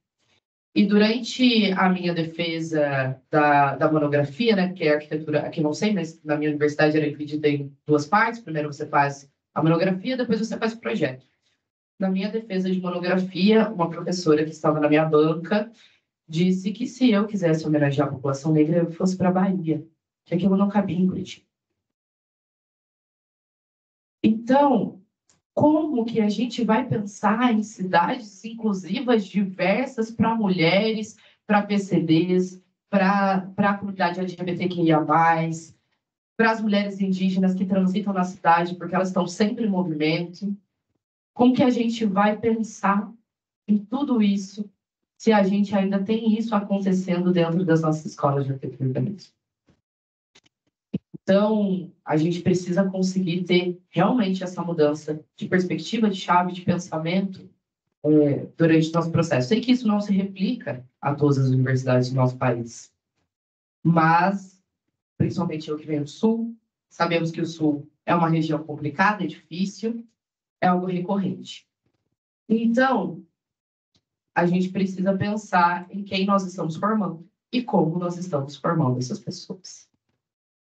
E durante a minha defesa da monografia, né, porque a arquitetura, aqui não sei, mas na minha universidade era dividida em duas partes. Primeiro você faz a monografia, depois você faz o projeto. Na minha defesa de monografia, uma professora que estava na minha banca disse que se eu quisesse homenagear a população negra, eu fosse para a Bahia, que aquilo não cabia em Curitiba. Então, como que a gente vai pensar em cidades inclusivas diversas para mulheres, para PCDs, para a comunidade LGBTQIA+, para as mulheres indígenas que transitam na cidade, porque elas estão sempre em movimento? Como que a gente vai pensar em tudo isso se a gente ainda tem isso acontecendo dentro das nossas escolas de arquitetura e urbanismo? Então, a gente precisa conseguir ter realmente essa mudança de perspectiva, de chave, de pensamento durante o nosso processo. Sei que isso não se replica a todas as universidades do nosso país, mas, principalmente eu que venho do Sul, sabemos que o Sul é uma região complicada, é difícil, é algo recorrente. Então, a gente precisa pensar em quem nós estamos formando e como nós estamos formando essas pessoas.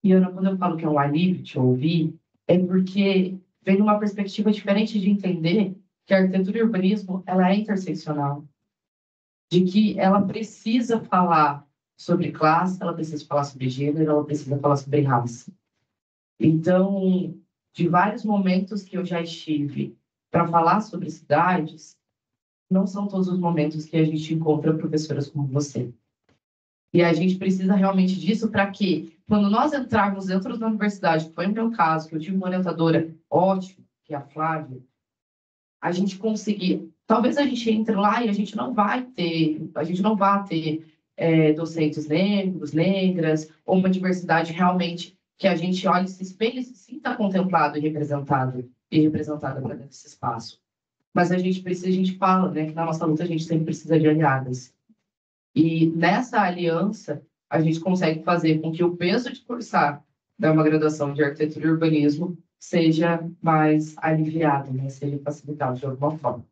E, Ana, quando eu falo que é um alívio te ouvir, é porque vem numa perspectiva diferente de entender que a arquitetura e o urbanismo ela é interseccional, de que ela precisa falar sobre classe, ela precisa falar sobre gênero, ela precisa falar sobre raça. Então, de vários momentos que eu já estive para falar sobre cidades, não são todos os momentos que a gente encontra professoras como você. E a gente precisa realmente disso para que, quando nós entrarmos dentro da universidade, que foi o meu caso, que eu tive uma orientadora ótima, que é a Flávia, a gente conseguir. Talvez a gente entre lá e a gente não vai ter, docentes negros, negras, ou uma diversidade realmente que a gente olhe, se espelhe e se sinta contemplado e representada dentro desse espaço. Mas a gente fala, né, que na nossa luta a gente sempre precisa de aliadas. E nessa aliança, a gente consegue fazer com que o peso de cursar uma graduação de arquitetura e urbanismo seja mais aliviado, né? Seja facilitado de alguma forma.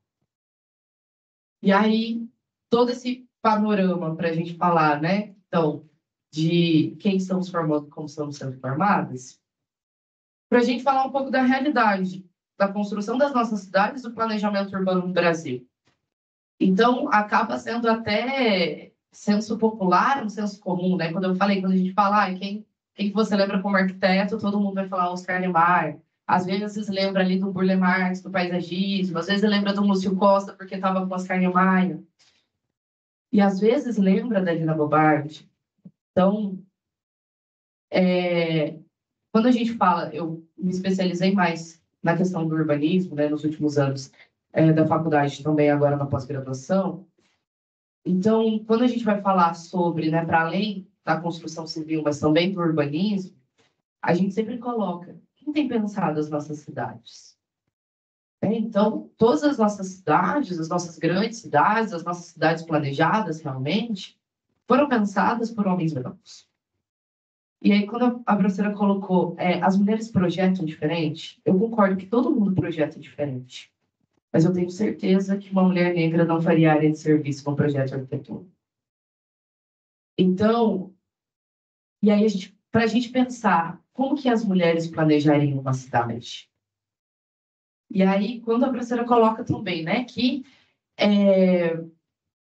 E aí, todo esse panorama para a gente falar, né? Então, de quem estamos formando, como estamos sendo formadas, para a gente falar um pouco da realidade da construção das nossas cidades e do planejamento urbano no Brasil. Então, acaba sendo até senso popular, um senso comum, né? Quando a gente fala, quem você lembra como arquiteto, todo mundo vai falar Oscar Niemeyer. Às vezes lembra ali do Burle Marx, do paisagismo, às vezes lembra do Lúcio Costa, porque estava com Oscar Niemeyer. E às vezes lembra da Lina Bobardi. Então, quando a gente fala, eu me especializei mais na questão do urbanismo, né, nos últimos anos da faculdade, também agora na pós-graduação. Então, quando a gente vai falar sobre, né, para além da construção civil, mas também do urbanismo, a gente sempre coloca quem tem pensado as nossas cidades. Então, todas as nossas cidades, as nossas grandes cidades, as nossas cidades planejadas realmente, foram pensadas por homens brancos. E aí, quando a professora colocou, as mulheres projetam diferente, eu concordo que todo mundo projeta diferente. Mas eu tenho certeza que uma mulher negra não faria área de serviço com um projeto de arquitetura. Então, e aí, para a gente pensar como que as mulheres planejariam uma cidade. E aí, quando a professora coloca também, né, que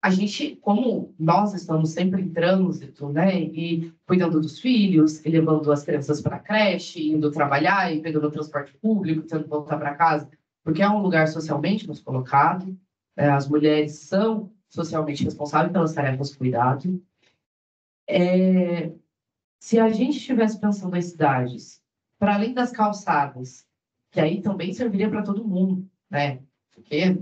a gente, como nós estamos sempre em trânsito, né, e cuidando dos filhos, e levando as crianças para a creche, indo trabalhar e pegando o transporte público, tendo que voltar para casa, porque é um lugar socialmente nos colocado, as mulheres são socialmente responsáveis pelas tarefas de cuidado. Se a gente estivesse pensando as cidades, para além das calçadas, que aí também serviria para todo mundo, né? Porque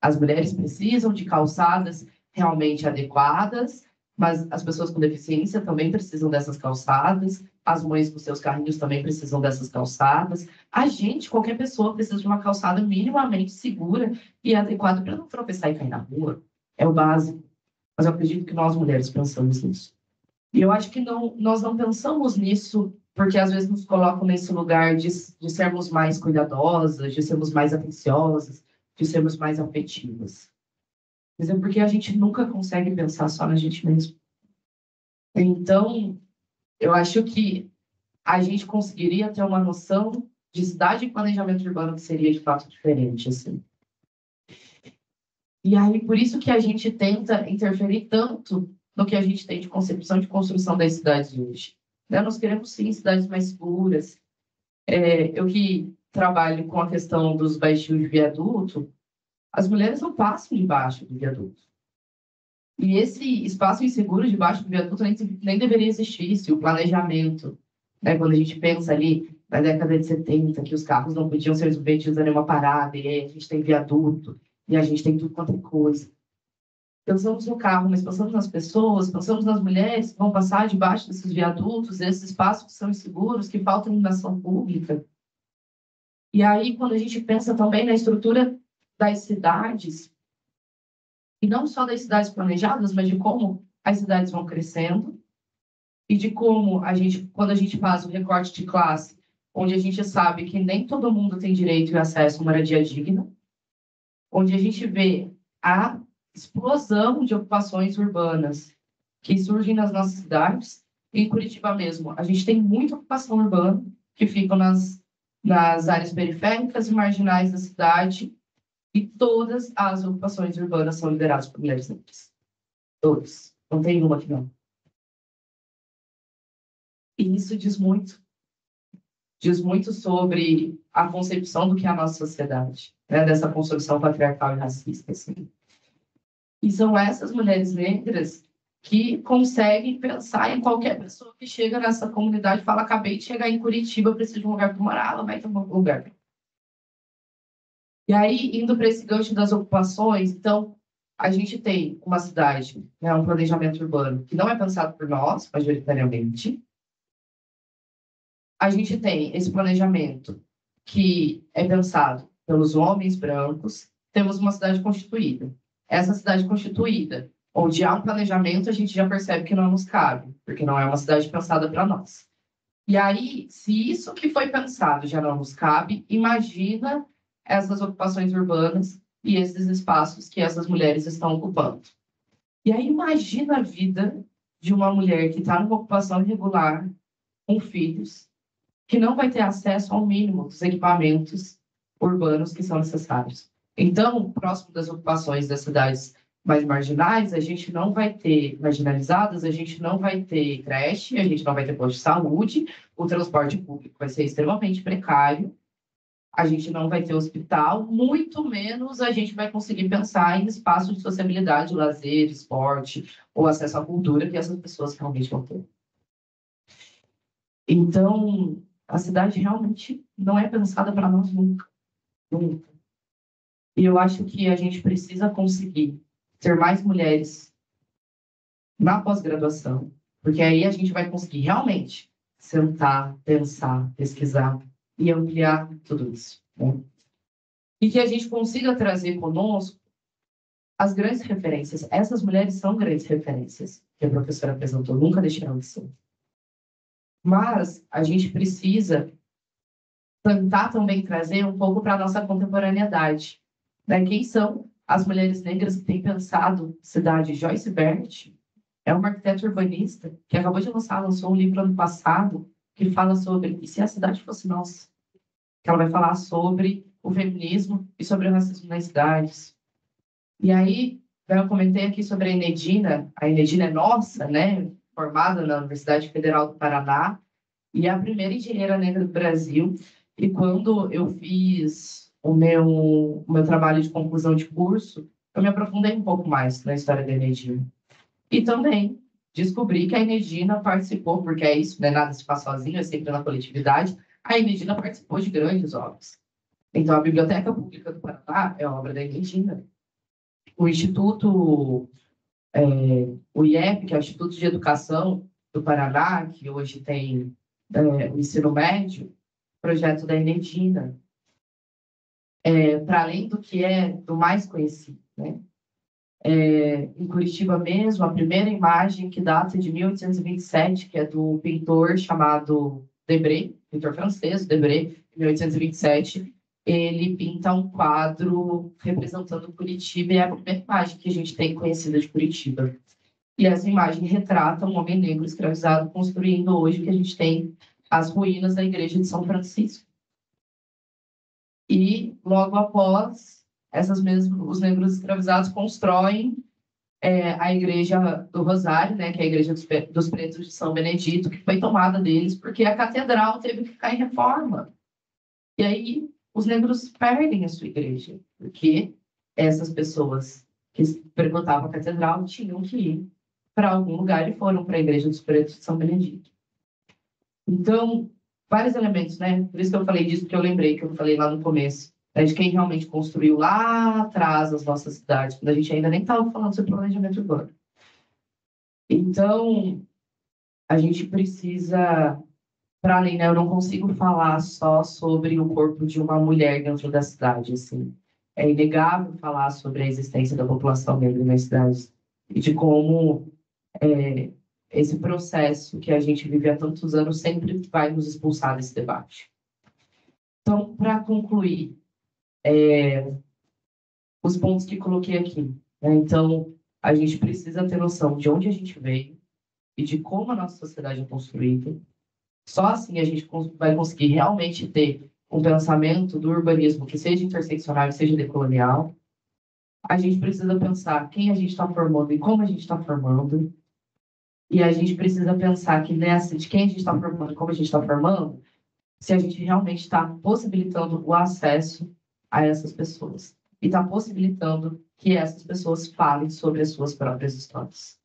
as mulheres precisam de calçadas realmente adequadas, mas as pessoas com deficiência também precisam dessas calçadas, as mães com seus carrinhos também precisam dessas calçadas. A gente, qualquer pessoa, precisa de uma calçada minimamente segura e adequada para não tropeçar e cair na rua. É o básico. Mas eu acredito que nós, mulheres, pensamos nisso. E eu acho que nós não pensamos nisso porque às vezes nos colocam nesse lugar de sermos mais cuidadosas, de sermos mais atenciosas, de sermos mais afetivas. Mas é porque a gente nunca consegue pensar só na gente mesmo. Então, eu acho que a gente conseguiria ter uma noção de cidade e planejamento urbano que seria de fato diferente, assim. E aí, por isso que a gente tenta interferir tanto no que a gente tem de concepção de construção das cidades hoje. Nós queremos, sim, cidades mais seguras. Eu que trabalho com a questão dos baixios de viaduto, as mulheres não passam debaixo do viaduto. E esse espaço inseguro debaixo do viaduto nem deveria existir, se o planejamento, né, quando a gente pensa ali na década de 70, que os carros não podiam ser submetidos a nenhuma parada, e aí a gente tem viaduto, e a gente tem tudo quanto é coisa. Pensamos no carro, mas pensamos nas pessoas, pensamos nas mulheres que vão passar debaixo desses viadutos, esses espaços que são inseguros, que falta iluminação pública. E aí, quando a gente pensa também na estrutura das cidades, e não só das cidades planejadas, mas de como as cidades vão crescendo, e de como quando a gente faz o recorte de classe, onde a gente sabe que nem todo mundo tem direito e acesso a uma moradia digna, onde a gente vê a explosão de ocupações urbanas que surgem nas nossas cidades. Em Curitiba mesmo, a gente tem muita ocupação urbana que ficam nas áreas periféricas e marginais da cidade, e todas as ocupações urbanas são lideradas por mulheres negras. Todas. Não tem uma que não. E isso diz muito. Diz muito sobre a concepção do que é a nossa sociedade, né? Dessa construção patriarcal e racista, assim. E são essas mulheres negras que conseguem pensar em qualquer pessoa que chega nessa comunidade e fala: acabei de chegar em Curitiba, preciso de um lugar para morar, ela vai ter um lugar. E aí, indo para esse gancho das ocupações, então, a gente tem uma cidade, né, um planejamento urbano que não é pensado por nós, majoritariamente. A gente tem esse planejamento que é pensado pelos homens brancos. Temos uma cidade constituída. Essa cidade constituída, onde há um planejamento, a gente já percebe que não nos cabe, porque não é uma cidade pensada para nós. E aí, se isso que foi pensado já não nos cabe, imagina essas ocupações urbanas e esses espaços que essas mulheres estão ocupando. E aí, imagina a vida de uma mulher que está numa ocupação irregular, com filhos, que não vai ter acesso ao mínimo dos equipamentos urbanos que são necessários. Então, próximo das ocupações das cidades mais marginais, a gente não vai ter, marginalizadas, a gente não vai ter creche, a gente não vai ter posto de saúde, o transporte público vai ser extremamente precário, a gente não vai ter hospital, muito menos a gente vai conseguir pensar em espaços de sociabilidade, lazer, esporte ou acesso à cultura que essas pessoas realmente vão ter. Então, a cidade realmente não é pensada para nós nunca, nunca. E eu acho que a gente precisa conseguir ter mais mulheres na pós-graduação, porque aí a gente vai conseguir realmente sentar, pensar, pesquisar e ampliar tudo isso, né? E que a gente consiga trazer conosco as grandes referências. Essas mulheres são grandes referências que a professora apresentou, nunca deixaram de ser. Mas a gente precisa tentar também trazer um pouco para a nossa contemporaneidade, né? Quem são as mulheres negras que têm pensado cidade? Joyce Bert é uma arquiteta urbanista que acabou de lançou um livro ano passado que fala sobre e se a cidade fosse nossa? Que ela vai falar sobre o feminismo e sobre o racismo nas cidades. E aí, eu comentei aqui sobre a Enedina é nossa, né? Formada na Universidade Federal do Paraná, e é a primeira engenheira negra do Brasil. E quando eu fiz o meu trabalho de conclusão de curso, eu me aprofundei um pouco mais na história da Enedina. E também descobri que a Enedina participou, porque é isso, né? Nada se faz sozinho, é sempre na coletividade. A Enedina participou de grandes obras. Então, a Biblioteca Pública do Paraná é obra da Enedina. O Instituto, o IEP, que é o Instituto de Educação do Paraná, que hoje tem o ensino médio, projeto da Enedina, para além do que é do mais conhecido, né? Em Curitiba mesmo, a primeira imagem que data de 1827, que é do pintor chamado Debré, pintor francês, Debré, em 1827, ele pinta um quadro representando Curitiba e é a primeira imagem que a gente tem conhecida de Curitiba. E essa imagem retrata um homem negro escravizado construindo hoje que a gente tem as ruínas da igreja de São Francisco. E logo após, os negros escravizados constroem a igreja do Rosário, né, que é a igreja dos Pretos de São Benedito, que foi tomada deles porque a catedral teve que ficar em reforma. E aí os negros perdem a sua igreja, porque essas pessoas que frequentavam a catedral tinham que ir para algum lugar e foram para a igreja dos Pretos de São Benedito. Então, vários elementos, né? Por isso que eu falei disso, porque eu lembrei que eu falei lá no começo, né, de quem realmente construiu lá atrás as nossas cidades, quando a gente ainda nem estava falando sobre planejamento urbano. Então, a gente precisa, para além, né, eu não consigo falar só sobre o corpo de uma mulher dentro da cidade, assim. É inegável falar sobre a existência da população negra nas cidades e de como esse processo que a gente vive há tantos anos sempre vai nos expulsar desse debate. Então, para concluir, os pontos que coloquei aqui, né? Então, a gente precisa ter noção de onde a gente veio e de como a nossa sociedade é construída. Só assim a gente vai conseguir realmente ter um pensamento do urbanismo que seja interseccional e seja decolonial. A gente precisa pensar quem a gente está formando e como a gente está formando. E a gente precisa pensar que nessa de quem a gente está formando e como a gente está formando, se a gente realmente está possibilitando o acesso a essas pessoas. E está possibilitando que essas pessoas falem sobre as suas próprias histórias.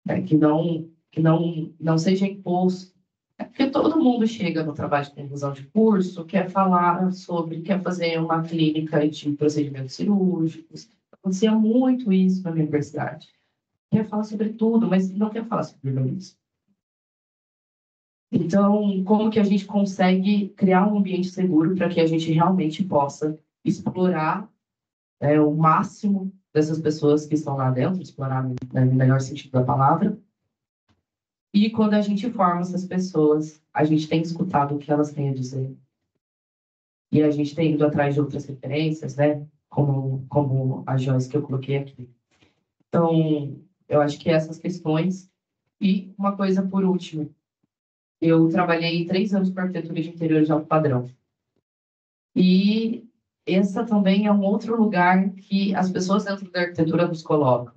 né? Que não seja imposto. É porque todo mundo chega no trabalho de conclusão de curso, quer fazer uma clínica de procedimentos cirúrgicos. Acontecia muito isso na minha universidade. Quer falar sobre tudo, mas não quer falar sobre urbanismo. Então, como que a gente consegue criar um ambiente seguro para que a gente realmente possa explorar, né, o máximo dessas pessoas que estão lá dentro, explorar, né, no melhor sentido da palavra. E quando a gente forma essas pessoas, a gente tem escutado o que elas têm a dizer. E a gente tem ido atrás de outras referências, né? Como a Joyce que eu coloquei aqui. Então, eu acho que essas questões. E uma coisa por último. Eu trabalhei 3 anos com arquitetura de interiores de alto padrão. E essa também é um outro lugar que as pessoas dentro da arquitetura nos colocam,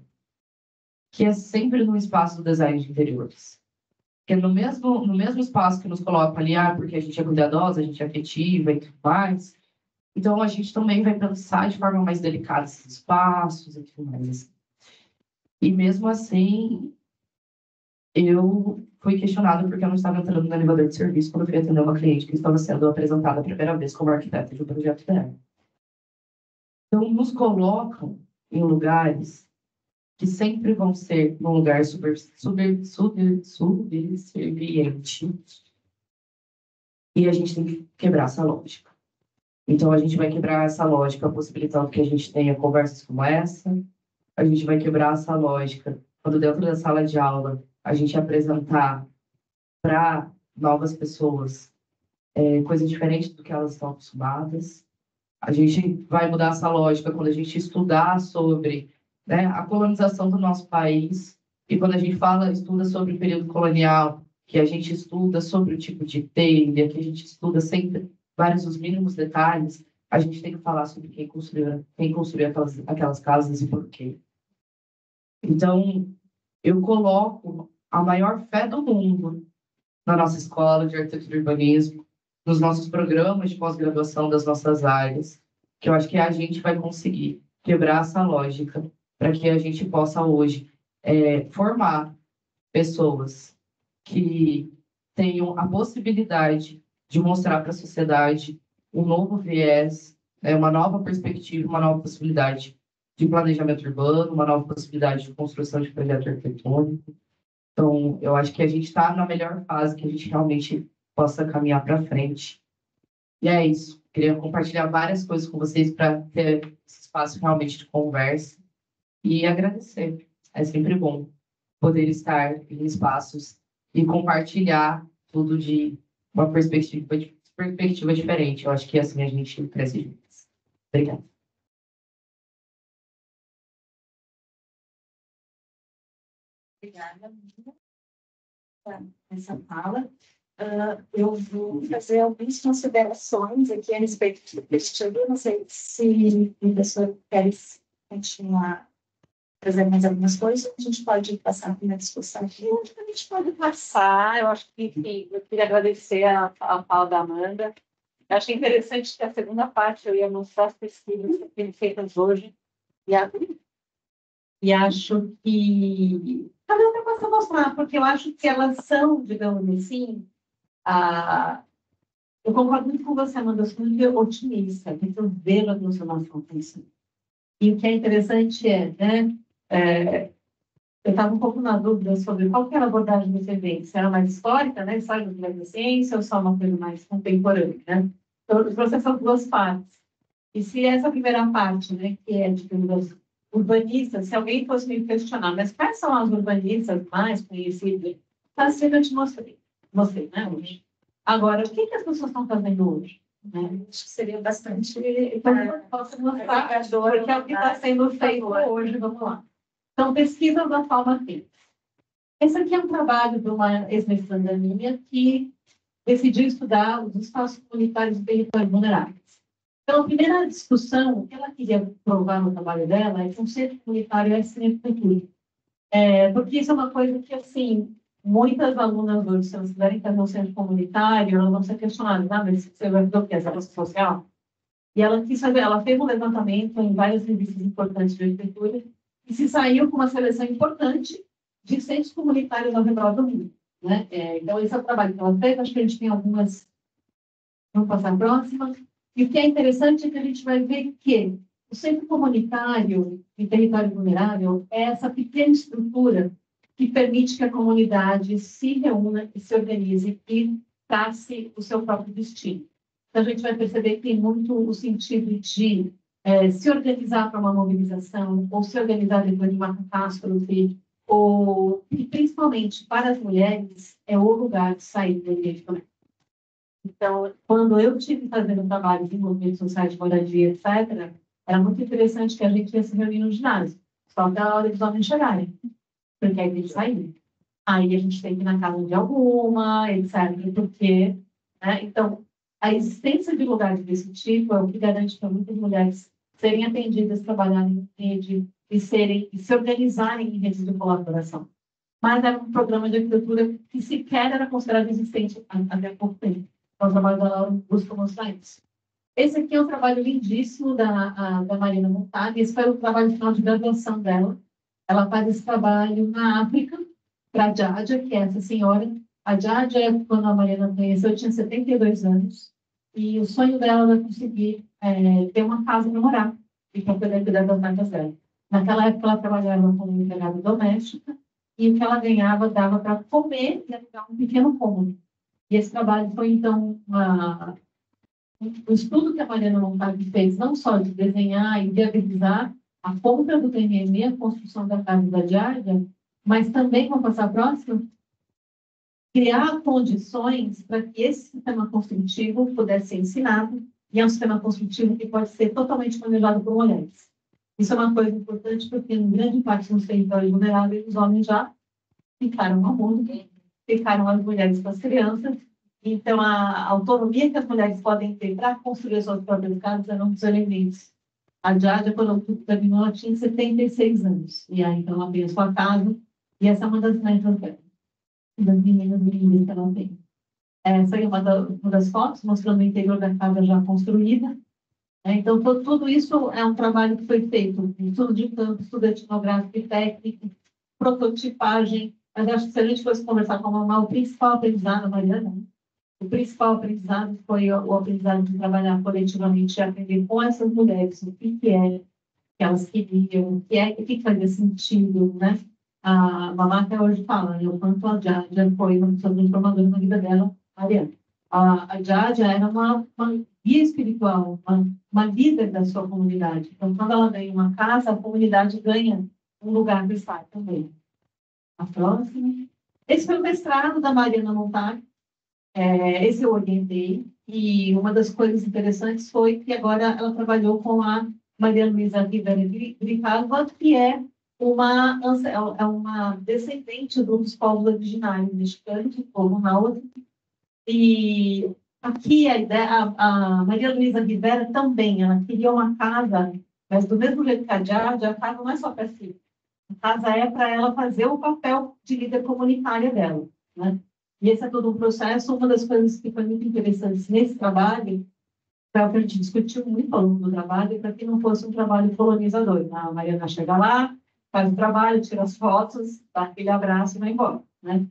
que é sempre no espaço do design de interiores. Porque no mesmo espaço que nos coloca ali, porque a gente é cuidadosa, a gente é afetiva e tudo mais, então a gente também vai pensar de forma mais delicada esses espaços e tudo mais. E mesmo assim, eu fui questionada porque eu não estava entrando no elevador de serviço quando eu fui atender uma cliente que estava sendo apresentada a primeira vez como arquiteta de um projeto dela. Então, nos colocam em lugares que sempre vão ser num lugar subserviente. E a gente tem que quebrar essa lógica. Então, a gente vai quebrar essa lógica possibilitando que a gente tenha conversas como essa. A gente vai quebrar essa lógica quando dentro da sala de aula a gente apresentar para novas pessoas coisas diferentes do que elas estão acostumadas. A gente vai mudar essa lógica quando a gente estudar sobre, né, a colonização do nosso país. E quando a gente estuda sobre o período colonial, que a gente estuda sobre o tipo de telha, que a gente estuda sempre vários os mínimos detalhes, a gente tem que falar sobre quem construiu aquelas casas e por quê. Então, eu coloco a maior fé do mundo na nossa escola de arquitetura e urbanismo, nos nossos programas de pós-graduação das nossas áreas, que eu acho que a gente vai conseguir quebrar essa lógica para que a gente possa hoje formar pessoas que tenham a possibilidade de mostrar para a sociedade um novo viés, uma nova perspectiva, uma nova possibilidade de planejamento urbano, uma nova possibilidade de construção de projeto arquitetônico. Então, eu acho que a gente está na melhor fase que a gente realmente possa caminhar para frente. E é isso. Queria compartilhar várias coisas com vocês para ter esse espaço realmente de conversa e agradecer. É sempre bom poder estar em espaços e compartilhar tudo de uma perspectiva diferente. Eu acho que assim a gente cresce juntos. Obrigada. Obrigada, essa fala. Eu vou fazer algumas considerações aqui a respeito do texto. Não sei se o professor quer continuar fazendo mais algumas coisas, a gente pode passar para uma discussão aqui. A gente pode passar, eu acho que, enfim, eu queria agradecer a fala da Amanda. Eu achei interessante que a segunda parte eu ia mostrar as pesquisas que foram feitas hoje, e acho que cada uma possa mostrar, porque eu acho que elas são, digamos assim, eu concordo muito com você, Amanda, eu sou muito otimista, que eu vejo a transformação acontecendo. E o que é interessante né, eu estava um pouco na dúvida sobre qual que era a abordagem desse evento, se era mais histórica, né, história da ciência, ou só uma coisa mais contemporânea, né? Então, os processos são duas partes. E se essa primeira parte, né, que é, digamos, urbanistas, se alguém fosse me questionar, mas quais são as urbanistas mais conhecidas? Tá sendo, eu te mostrei, né, hoje. Agora, o que as pessoas estão fazendo hoje? Né? Acho que seria bastante... Posso mostrar, porque é o que está sendo feito hoje, vamos lá. Então, pesquisa da forma feita. Esse aqui é um trabalho de uma ex-mestranda minha que decidiu estudar os espaços comunitários de territórios vulneráveis. Então, a primeira discussão que ela queria provar no trabalho dela é que um centro comunitário é cinecultura. Porque isso é uma coisa que, assim, muitas alunas hoje, se elas quiserem fazer um centro comunitário, elas vão ser questionadas, mas você vai fazer o quê? Essa social? E ela quis saber, ela fez um levantamento em várias revistas importantes de arquitetura e se saiu com uma seleção importante de centros comunitários ao redor do mundo, né? Então, esse é o trabalho que ela fez. Acho que a gente tem algumas. Vamos passar a próxima. E o que é interessante é que a gente vai ver que o centro comunitário em território vulnerável é essa pequena estrutura que permite que a comunidade se reúna e se organize e trace o seu próprio destino. Então, a gente vai perceber que tem muito o sentido de se organizar para uma mobilização, ou se organizar depois de uma catástrofe, ou, e principalmente para as mulheres, é o lugar de sair do ambiente doméstico. Então, quando eu estive fazendo trabalho de movimentos sociais de moradia, etc., era muito interessante que a gente ia se reunir no ginásio, só até a hora dos homens chegarem, porque aí eles saíram. Aí a gente tem que ir na casa de alguma, etc., porque, né? Então, a existência de lugares desse tipo é o que garante para muitas mulheres serem atendidas, trabalharem em rede e se organizarem em redes de colaboração. Mas era um programa de arquitetura que sequer era considerado existente até há pouco tempo. Então, o trabalho da Laura busca mostrar isso. Esse aqui é um trabalho lindíssimo da Marina Montag. Esse foi o trabalho final de graduação dela. Ela faz esse trabalho na África, para a Jádia, que é essa senhora. A Jádia, quando a Marina conheceu, tinha 72 anos. E o sonho dela era conseguir ter uma casa para morar e para poder cuidar das netas dela. Naquela época, ela trabalhava como empregada doméstica e o que ela ganhava dava para comer e alugar um pequeno cômodo. E esse trabalho foi, então, um estudo que a Mariana Montag fez, não só de desenhar e viabilizar a compra do terreno e a construção da casa da Jádia, mas também, vamos passar a próxima, criar condições para que esse sistema construtivo pudesse ser ensinado, e é um sistema construtivo que pode ser totalmente manejado por mulheres. Isso é uma coisa importante, porque em grande parte dos territórios vulneráveis, os homens já ficaram ao mundo, ficaram as mulheres com as crianças, então a autonomia que as mulheres podem ter para construir as suas próprias casas é um dos elementos. A Jádia, quando terminou, ela tinha 76 anos, e aí então ela fez sua casa, e essa é uma das metas dela, das meninas lindas que ela tem. Essa é uma das fotos, mostrando o interior da casa já construída. Então, tudo isso é um trabalho que foi feito, estudo de campo, estudo etnográfico e técnico, prototipagem. Mas acho que se a gente fosse conversar com a mamãe, o principal aprendizado, Mariana, o principal aprendizado foi o aprendizado de trabalhar coletivamente e aprender com essas mulheres o que elas queriam, o que fazia sentido, né? A mamãe até hoje fala, né, o quanto a Jádia foi uma pessoa transformadora na vida dela, Mariana. A Jádia era uma guia espiritual, uma líder da sua comunidade. Então, quando ela ganha uma casa, a comunidade ganha um lugar de estar também. A próxima. Esse foi o mestrado da Mariana Montag. Esse eu orientei. E uma das coisas interessantes foi que agora ela trabalhou com a Maria Luísa Rivera Grijalva, que é uma descendente de um dos povos originários mexicanos, o povo náhuatl. E aqui a ideia, a Maria Luísa Rivera também, ela queria uma casa, mas do mesmo jeito que a Jádia, a casa não é só para si. A casa é para ela fazer o papel de líder comunitária dela, né? E esse é todo um processo. Uma das coisas que foi muito interessante nesse trabalho, foi o que a gente discutiu muito ao longo do trabalho, para que não fosse um trabalho colonizador. A Mariana chega lá, faz o trabalho, tira as fotos, dá aquele abraço e vai embora, né?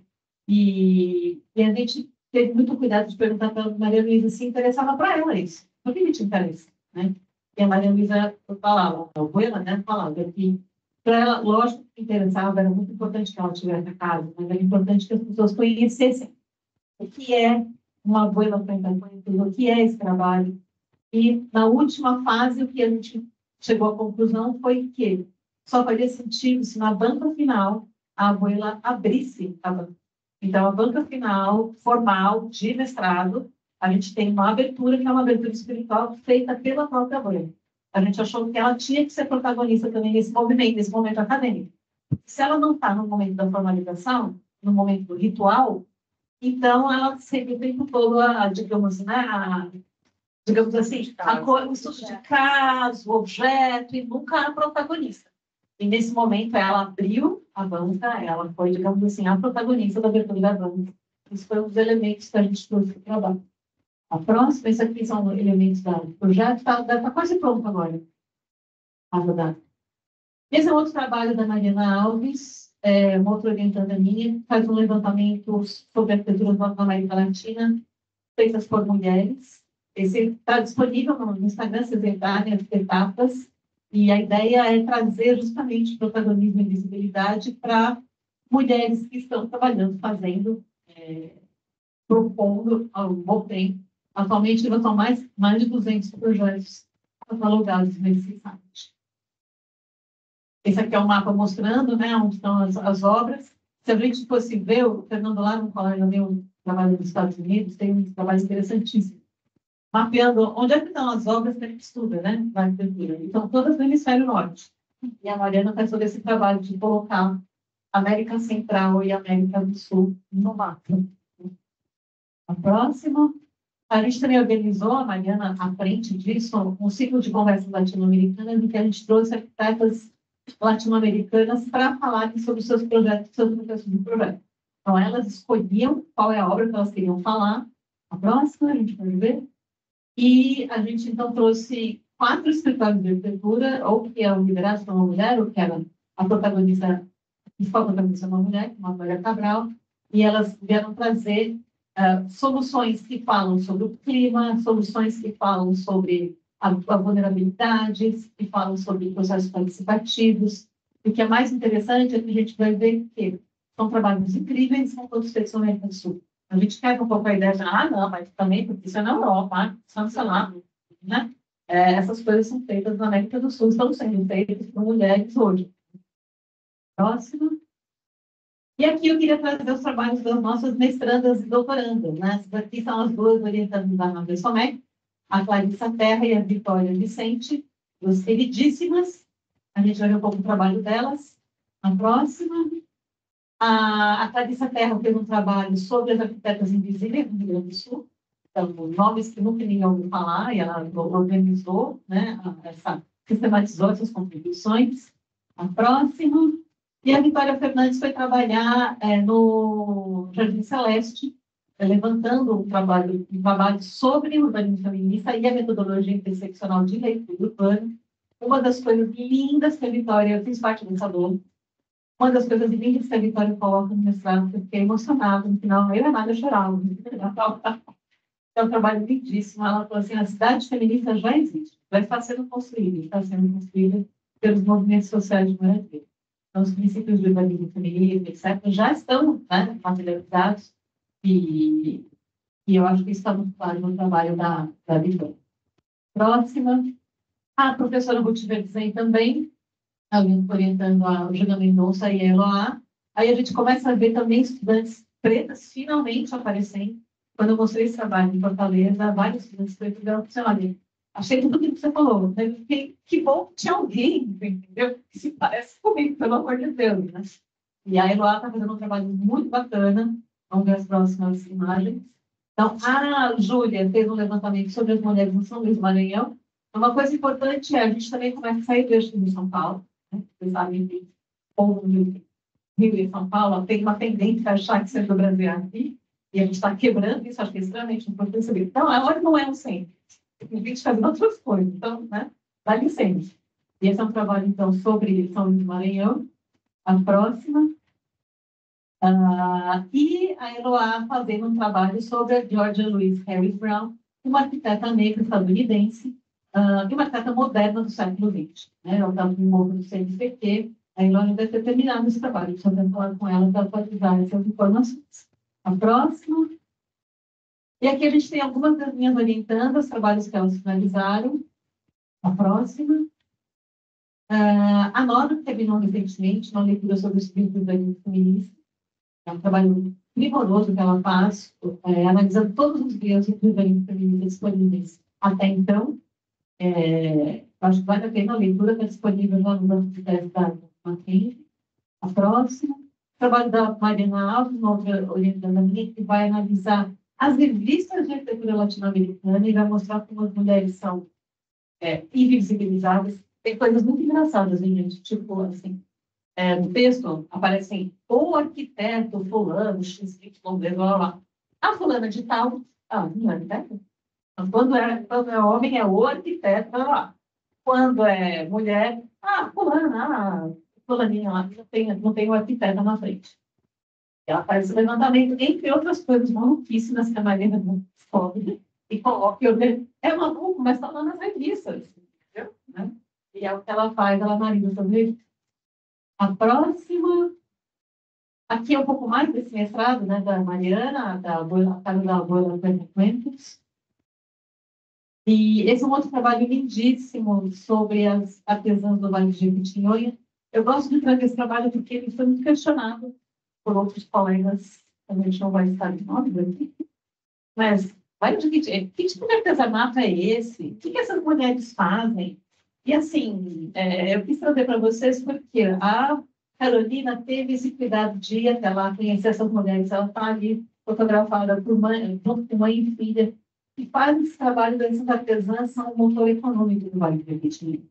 E a gente teve muito cuidado de perguntar para a Maria Luísa se interessava para ela isso. Por que te interessa, né? E a Maria Luísa falava, a abuela, né, falava que para ela, lógico que interessava, era muito importante que ela tivesse a casa, mas era importante que as pessoas conhecessem o que é uma abuela frente a frente, o que é esse trabalho. E na última fase, o que a gente chegou à conclusão foi que só faria sentido se na banca final a abuela abrisse a banca. Então, a banca final, formal, de mestrado, a gente tem uma abertura, que é uma abertura espiritual feita pela própria abuela. A gente achou que ela tinha que ser protagonista também nesse momento acadêmico. Se ela não está no momento da formalização, no momento do ritual, então ela sempre tem todo digamos assim, o estudo de caso, o objeto, e nunca a protagonista. E nesse momento ela abriu a banca, ela foi, digamos assim, a protagonista da abertura da banca. Isso foi um dos elementos que a gente trouxe para o trabalho. A próxima, esses aqui são elementos do projeto, está quase pronto agora. Esse é outro trabalho da Mariana Alves, uma outra orientanda minha, faz um levantamento sobre arquiteturas na América Latina, feitas por mulheres. Esse está disponível no Instagram, vocês entrarem as etapas, e a ideia é trazer justamente protagonismo e visibilidade para mulheres que estão trabalhando, fazendo, propondo ao bom tempo. Atualmente, já são mais de 200 projetos catalogados nesse site. Esse aqui é o mapa mostrando, né, onde estão as obras. Se a gente fosse ver, o Fernando lá no colega meu trabalho nos Estados Unidos, tem um trabalho interessantíssimo, mapeando onde é que estão as obras que a gente estuda, né, na arquitetura. Então, todas no hemisfério norte. E a Mariana faz todo esse trabalho de colocar América Central e América do Sul no mapa. A próxima. A gente também organizou, a Mariana, à frente disso, um ciclo de conversas latino-americanas em que a gente trouxe arquitetas latino-americanas para falarem sobre os seus projetos, sobre o processo do projeto. Então, elas escolhiam qual é a obra que elas queriam falar. A próxima, a gente pode ver. E a gente, então, trouxe 4 escritórios de arquitetura, ou que eram liderados por uma mulher, ou que era a protagonista, a principal protagonista uma mulher, uma Maria Cabral, e elas vieram trazer soluções que falam sobre o clima, soluções que falam sobre a vulnerabilidade, que falam sobre processos participativos. O que é mais interessante é que a gente vai ver que são trabalhos incríveis, são todos feitos na América do Sul. A gente quer um pouco a ideia de, não, mas também, porque isso é na Europa, sei lá, né? Essas coisas são feitas na América do Sul, estão sendo feitas por mulheres hoje. Próximo. E aqui eu queria trazer os trabalhos das nossas mestrandas e doutorandas, né? Aqui são as duas orientandas da Nova Somé, a Clarissa Terra e a Vitória Vicente, duas queridíssimas. A gente vai ver um pouco o trabalho delas. A próxima. A Clarissa Terra fez um trabalho sobre as arquitetas invisíveis do Rio Grande do Sul. Então, nomes que nunca ninguém ouviu falar, e ela organizou, né? Sistematizou essas contribuições. A próxima. E a Vitória Fernandes foi trabalhar no Jardim Celeste, levantando um trabalho sobre o urbanismo feminista e a metodologia interseccional de leitura urbana. Uma das coisas lindas que a Vitória, eu fiz parte dessa dor, uma das coisas lindas que a Vitória coloca no mestrado, que eu fiquei emocionada, no final, eu e a Nádia chorava. É um trabalho lindíssimo. Ela falou assim, a cidade feminista já existe, já está sendo construída, pelos movimentos sociais de moradia. Então, os princípios do urbanismo feminino, etc., já estão, né, materializados, e eu acho que isso está muito claro no trabalho da Vitória. Próxima. A professora Ruth Vertzen também, orientando a Júlia Mendonça e a Eloá. Aí a gente começa a ver também estudantes pretas finalmente aparecendo. Quando eu mostrei esse trabalho em Fortaleza, vários estudantes pretos vieram para você, olha, achei tudo aquilo que você falou, né? Que bom que tinha alguém, entendeu? Que se parece comigo, pelo amor de Deus, né? E a Eloá está fazendo um trabalho muito bacana. Vamos ver as próximas imagens. Então, a Júlia fez um levantamento sobre as mulheres no São Luís do Maranhão. Uma coisa importante é a gente também começa a sair do eixo de São Paulo, né? Vocês sabem que o Rio e São Paulo tem uma tendência a achar que sempre do Brasil é aqui, e a gente está quebrando isso, acho que é extremamente importante saber. Então, agora não é um centro. Tem gente fazendo outras coisas, então, né? Dá licença. E esse é um trabalho, então, sobre São Luís do Maranhão. A próxima. E a Eloá fazendo um trabalho sobre a Georgia Louise Harris Brown, uma arquiteta negra estadunidense, e uma arquiteta moderna do século XX. Né? Ela estava no envolvida do CNPq, a Eloá deve ter terminado esse trabalho, só tenho falar com ela para atualizar essas informações. A próxima. E aqui a gente tem algumas das minhas orientandas, trabalhos que elas finalizaram. A próxima. A Nora terminou recentemente uma leitura sobre o espírito do urbanismo feminista. É um trabalho primoroso que ela faz, analisando todos os guias do urbanismo feminista disponíveis até então. Acho que vale a pena a leitura, está disponível lá no banco de teste da Mackenzie. A próxima. O trabalho da Mariana Alves, uma outra orientanda minha, que vai analisar as revistas de arquitetura latino-americana e vai mostrar como as mulheres são invisibilizadas. Tem coisas muito engraçadas, hein, gente? Tipo, assim, no texto aparecem o arquiteto fulano, x, y, blá, blá, blá. A fulana de tal, não é arquiteto? Quando é homem, é o arquiteto, blá, blá. Quando é mulher, fulana, fulaninha lá, não tem o arquiteto na frente. Ela faz esse levantamento, entre outras coisas maluquíssimas que a Marina descobre, e coloca, é maluco, mas está lá nas revistas, entendeu? Né? E é o que ela faz, ela analisa sobre a próxima. Aqui é um pouco mais desse mestrado, né, da Mariana, da Casa da Abuela Frequentes. E esse é um outro trabalho lindíssimo sobre as artesãs do Vale de Jequitinhonha. Eu gosto de trazer esse trabalho porque ele foi muito questionado por outros colegas, a gente não vai estar de nome aqui, mas vai dividir. Que tipo de artesanato é esse? O que essas mulheres fazem? E assim, eu quis trazer para vocês porque a Carolina teve esse cuidado de ir até lá, conhecer essas mulheres. Ela está ali fotografada por mãe, junto com mãe e filha, e faz esse trabalho dessas artesãs, são o motor econômico do Vale do Jequitinhonha.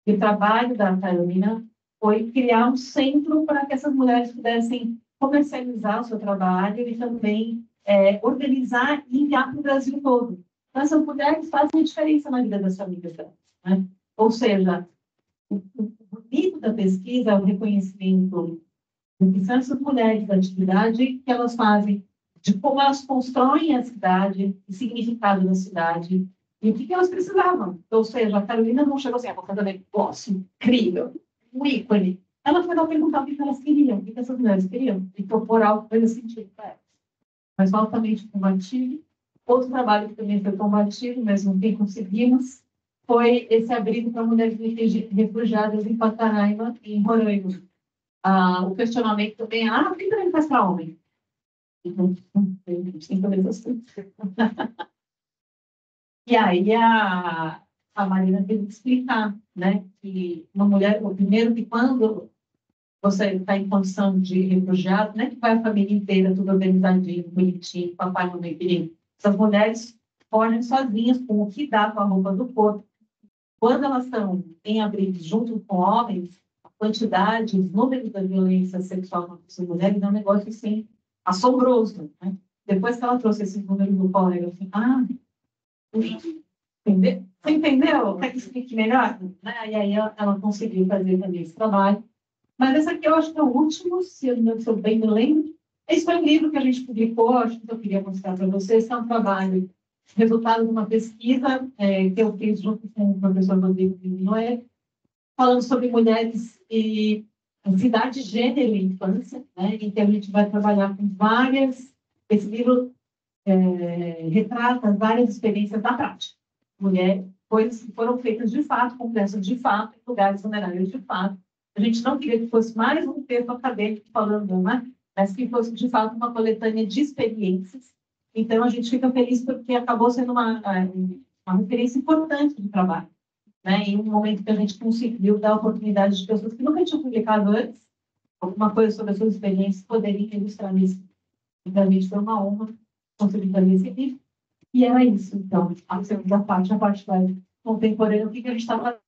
E o trabalho da Carolina foi criar um centro para que essas mulheres pudessem comercializar o seu trabalho e também organizar e enviar para o Brasil todo. Então, essas mulheres fazem a diferença na vida das famílias delas, né? Ou seja, o bonito da pesquisa é o reconhecimento do que são essas mulheres, da atividade que elas fazem, de como elas constroem a cidade, o significado da cidade, e o que elas precisavam. Ou seja, a Carolina não chegou assim, vou fazer um negócio incrível, um ícone. Ela foi lá perguntar o que elas queriam, o que essas mulheres queriam, e propor algo que fazia sentido para elas. Mas altamente combativo. Outro trabalho que também foi combativo, mas não tem conseguimos, foi esse abrigo para mulheres refugiadas em Pacaraima, em Roraima. O questionamento também é, por que também faz para homem? A gente tem que fazer essas coisas. E aí a Marina teve que explicar, né, que uma mulher, primeiro que quando você está em condição de refugiado, né, que vai a família inteira, tudo organizadinho, bonitinho, papai, mamãe, querido. Essas mulheres fogem sozinhas com o que dá com a roupa do corpo. Quando elas estão em abrigos junto com homens, a quantidade, os números da violência sexual contra as mulheres é um negócio assim, assombroso, né? Depois que ela trouxe esses números do colega, assim, entendeu? Você entendeu? Quer que explique melhor? Né? E aí ela conseguiu fazer também esse trabalho. Mas esse aqui eu acho que é o último, se eu bem me lembro. Esse foi um livro que a gente publicou, acho que eu queria mostrar para vocês, que é um trabalho, resultado de uma pesquisa que eu fiz junto com o professor Rodrigo Noé, falando sobre mulheres e cidade, gênero e infância, né, em que a gente vai trabalhar com várias... Esse livro retrata várias experiências da prática. Mulheres, coisas que foram feitas de fato, complexas de fato, em lugares vulneráveis de fato. A gente não queria que fosse mais um texto acadêmico falando, né, mas que fosse, de fato, uma coletânea de experiências. Então, a gente fica feliz porque acabou sendo uma referência importante de trabalho, né, em um momento que a gente conseguiu dar oportunidade de pessoas que nunca tinham publicado antes, alguma coisa sobre as suas experiências, poderem ilustrar isso. Então, a gente foi uma honra conseguir fazer esse livro. E era isso, então, a segunda parte, a parte da contemporânea, o que a gente está fazendo.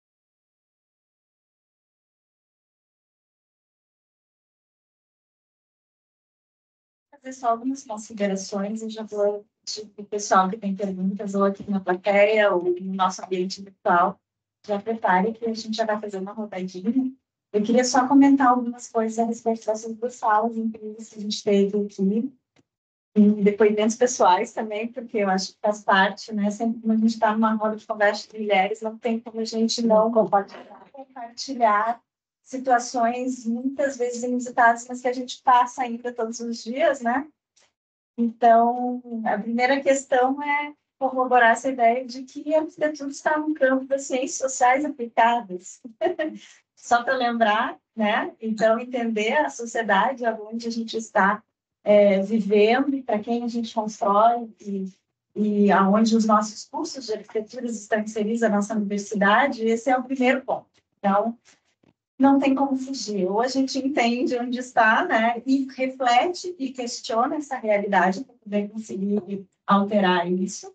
Fazer só algumas considerações, eu já vou o pessoal que tem perguntas, ou aqui na plateia, ou no nosso ambiente virtual, já prepare que a gente já vai fazer uma rodadinha. Eu queria só comentar algumas coisas a respeito dessas duas salas incríveis que a gente teve aqui, e depoimentos pessoais também, porque eu acho que faz parte, né? Sempre quando a gente está numa roda de conversa de mulheres, não tem como a gente não compartilhar situações muitas vezes inusitadas, mas que a gente passa ainda todos os dias, né? Então, a primeira questão é corroborar essa ideia de que a arquitetura está no campo das ciências sociais aplicadas. Só para lembrar, né? Então, entender a sociedade onde a gente está vivendo e para quem a gente constrói e aonde os nossos cursos de arquitetura estão inseridos na nossa universidade, esse é o primeiro ponto. Então, não tem como fugir. Ou a gente entende onde está, né, e reflete e questiona essa realidade para poder conseguir alterar isso,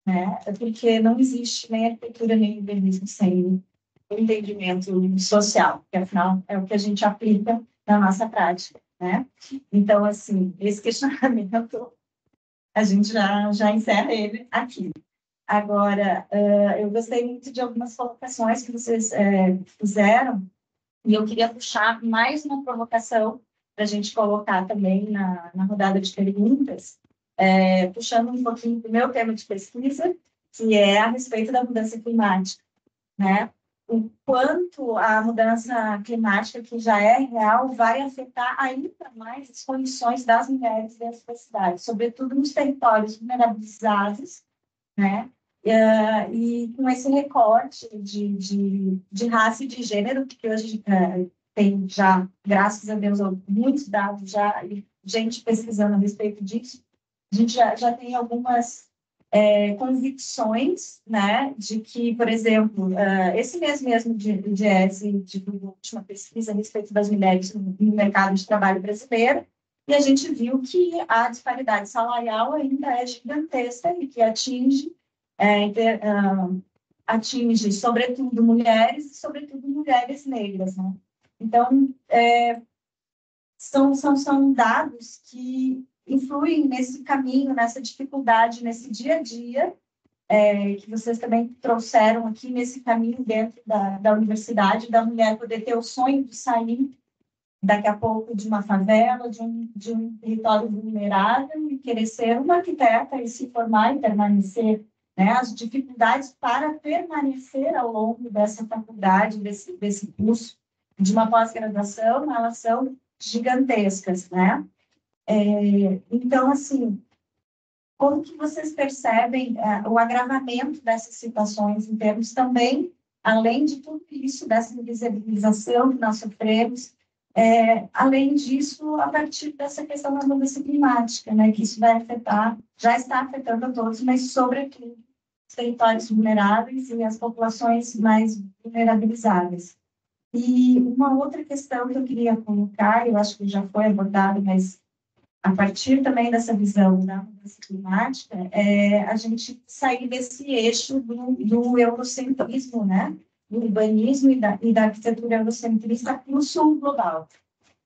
né, porque não existe nem arquitetura nem urbanismo sem o entendimento social, que afinal é o que a gente aplica na nossa prática, né? Então, assim, esse questionamento a gente já encerra ele aqui. Agora, eu gostei muito de algumas colocações que vocês fizeram E eu queria puxar mais uma provocação para a gente colocar também na rodada de perguntas, puxando um pouquinho do meu tema de pesquisa, que é a respeito da mudança climática, né? O quanto a mudança climática, que já é real, vai afetar ainda mais as condições das mulheres dentro da cidade, sobretudo nos territórios vulnerabilizados, né? E com esse recorte de raça e de gênero, que hoje tem já, graças a Deus, muitos dados já, e gente pesquisando a respeito disso, a gente já tem algumas convicções, né, de que, por exemplo, esse mês mesmo de DIEESE divulgou a última pesquisa a respeito das mulheres no mercado de trabalho brasileiro, e a gente viu que a disparidade salarial ainda é gigantesca e que atinge, sobretudo, mulheres e, sobretudo, mulheres negras, né? Então, são dados que influem nesse caminho, nessa dificuldade, nesse dia a dia, que vocês também trouxeram aqui, nesse caminho dentro da universidade, da mulher poder ter o sonho de sair daqui a pouco de uma favela, de um território vulnerável e querer ser uma arquiteta e se formar e permanecer, né? As dificuldades para permanecer ao longo dessa faculdade, desse curso de uma pós-graduação, elas são gigantescas, né? Então, assim, como que vocês percebem o agravamento dessas situações em termos também, além de tudo isso, dessa invisibilização que nós sofremos, além disso, a partir dessa questão da mudança climática, né, que isso vai afetar, já está afetando a todos, mas, sobretudo, os territórios vulneráveis e as populações mais vulnerabilizadas. E uma outra questão que eu queria colocar, eu acho que já foi abordada, mas a partir também dessa visão da mudança climática, a gente sair desse eixo do eurocentrismo, né? Do urbanismo e da arquitetura eurocentrista para o sul global.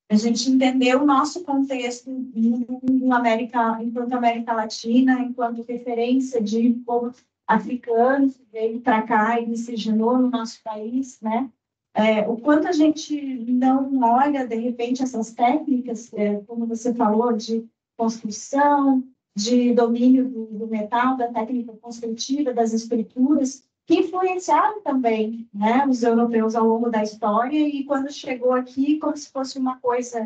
A gente entender o nosso contexto enquanto América Latina, enquanto referência de povo africano que veio para cá e miscigenou no nosso país, né? O quanto a gente não olha, de repente, essas técnicas, como você falou, de construção, de domínio do metal, da técnica construtiva, das estruturas, que influenciaram também, né, os europeus ao longo da história, e quando chegou aqui, como se fosse uma coisa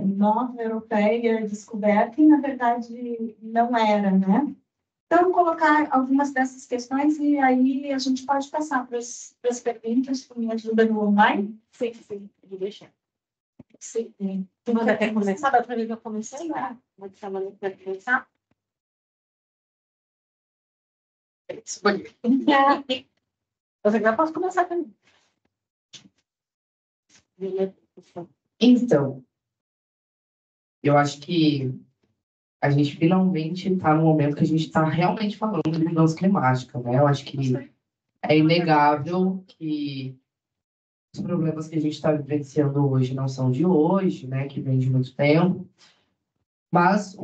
nova, europeia, descoberta, e, na verdade, não era, né? Então, colocar algumas dessas questões e aí a gente pode passar para as perguntas com ajuda no online. Sim, vou deixar. Sim. Você quer começar? Da outra vez eu comecei, né? Pode chamar para começar. Você já pode começar também. Então, eu acho que a gente finalmente está no momento que a gente está realmente falando de mudança climática, né? Eu acho que é inegável que os problemas que a gente está vivenciando hoje não são de hoje, né? Que vem de muito tempo. Mas,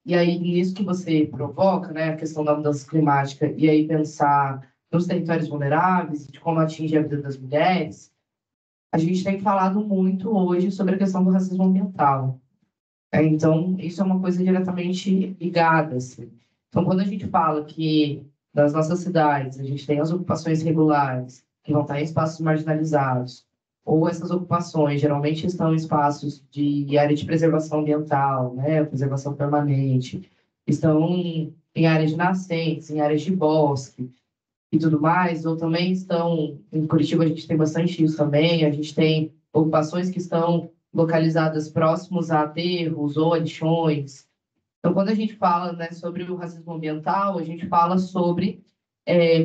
e aí, nisso que você provoca, né? A questão da mudança climática, e aí pensar nos territórios vulneráveis, de como atinge a vida das mulheres, a gente tem falado muito hoje sobre a questão do racismo ambiental. Então, isso é uma coisa diretamente ligada, assim. Então, quando a gente fala que nas nossas cidades a gente tem as ocupações irregulares, que vão estar em espaços marginalizados, ou essas ocupações geralmente estão em espaços de área de preservação ambiental, né, preservação permanente, estão em áreas de nascentes, em áreas de bosque e tudo mais, ou também estão, em Curitiba a gente tem bastante isso também, a gente tem ocupações que estão localizadas próximos a aterros ou a lixões. Então, quando a gente fala, né, sobre o racismo ambiental, a gente fala sobre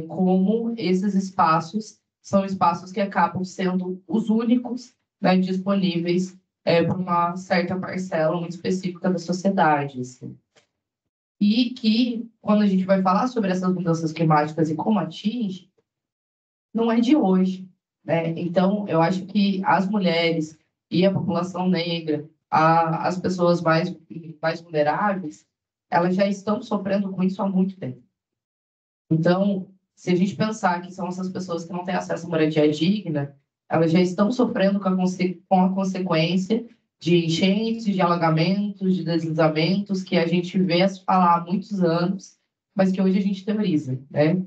como esses espaços são espaços que acabam sendo os únicos, né, disponíveis para uma certa parcela muito específica da sociedade. Assim. E que, quando a gente vai falar sobre essas mudanças climáticas e como atinge, não é de hoje. Né? Então, eu acho que as mulheres e a população negra, as pessoas mais vulneráveis, elas já estão sofrendo com isso há muito tempo. Então, se a gente pensar que são essas pessoas que não têm acesso à moradia digna, elas já estão sofrendo com a consequência de enchentes, de alagamentos, de deslizamentos, que a gente vê se falar há muitos anos, mas que hoje a gente teoriza, né?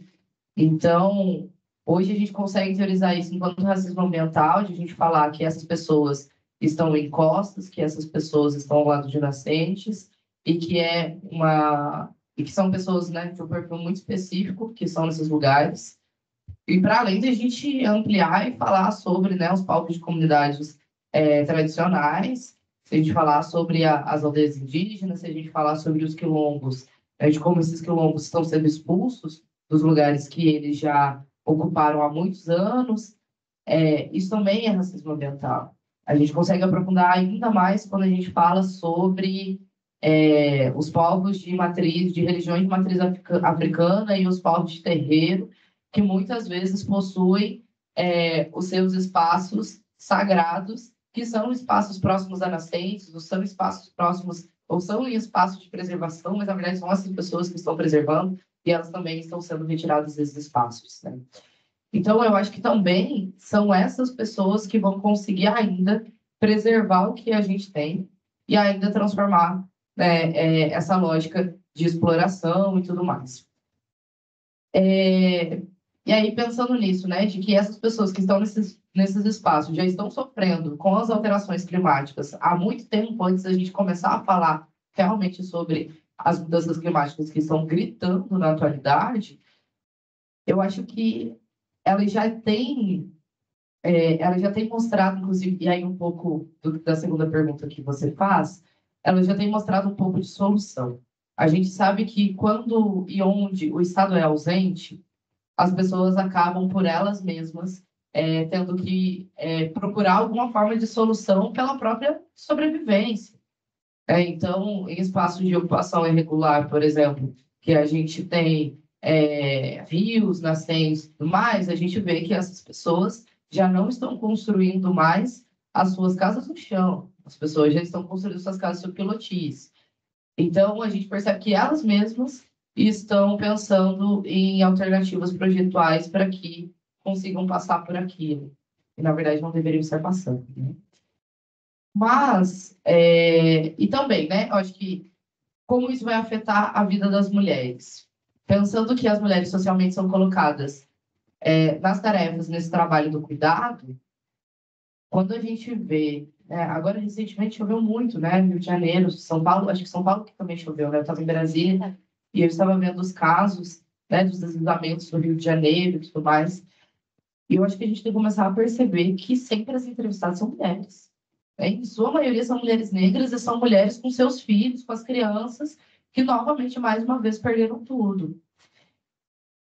Então, hoje a gente consegue teorizar isso enquanto racismo ambiental, de a gente falar que essas pessoas estão em costas, que essas pessoas estão ao lado de nascentes, e que e que são pessoas, né, de um perfil muito específico, que são nesses lugares. E para além de a gente ampliar e falar sobre, né, os povos de comunidades tradicionais, se a gente falar sobre as aldeias indígenas, se a gente falar sobre os quilombos, de como esses quilombos estão sendo expulsos dos lugares que eles já ocuparam há muitos anos, isso também é racismo ambiental. A gente consegue aprofundar ainda mais quando a gente fala sobre os povos de religiões de matriz africana e os povos de terreiro, que muitas vezes possuem os seus espaços sagrados, que são espaços próximos a nascentes, ou são espaços próximos, ou são em espaços de preservação, mas na verdade são essas pessoas que estão preservando e elas também estão sendo retiradas desses espaços, né? Então, eu acho que também são essas pessoas que vão conseguir ainda preservar o que a gente tem e ainda transformar, né, essa lógica de exploração e tudo mais. E aí, pensando nisso, né, de que essas pessoas que estão nesses espaços já estão sofrendo com as alterações climáticas há muito tempo antes da gente começar a falar realmente sobre as mudanças climáticas que estão gritando na atualidade, eu acho que ela já tem, ela já tem mostrado, inclusive, e aí um pouco da segunda pergunta que você faz, ela já tem mostrado um pouco de solução. A gente sabe que quando e onde o Estado é ausente, as pessoas acabam por elas mesmas tendo que procurar alguma forma de solução pela própria sobrevivência. Então, em espaços de ocupação irregular, por exemplo, que a gente tem rios, nascentes e tudo mais, a gente vê que essas pessoas já não estão construindo mais as suas casas no chão. As pessoas já estão construindo suas casas sobre pilotis. Então, a gente percebe que elas mesmas estão pensando em alternativas projetuais para que consigam passar por aquilo. E, na verdade, não deveriam estar passando, né? Mas, e também, né, eu acho que como isso vai afetar a vida das mulheres. Pensando que as mulheres socialmente são colocadas nas tarefas, nesse trabalho do cuidado, quando a gente vê, agora recentemente choveu muito, né, Rio de Janeiro, São Paulo, acho que São Paulo que também choveu, né, eu estava em Brasília, e eu estava vendo os casos, né, dos deslizamentos no Rio de Janeiro e tudo mais, e eu acho que a gente tem que começar a perceber que sempre as entrevistadas são mulheres. Em sua maioria são mulheres negras e são mulheres com seus filhos, com as crianças, que novamente, mais uma vez, perderam tudo.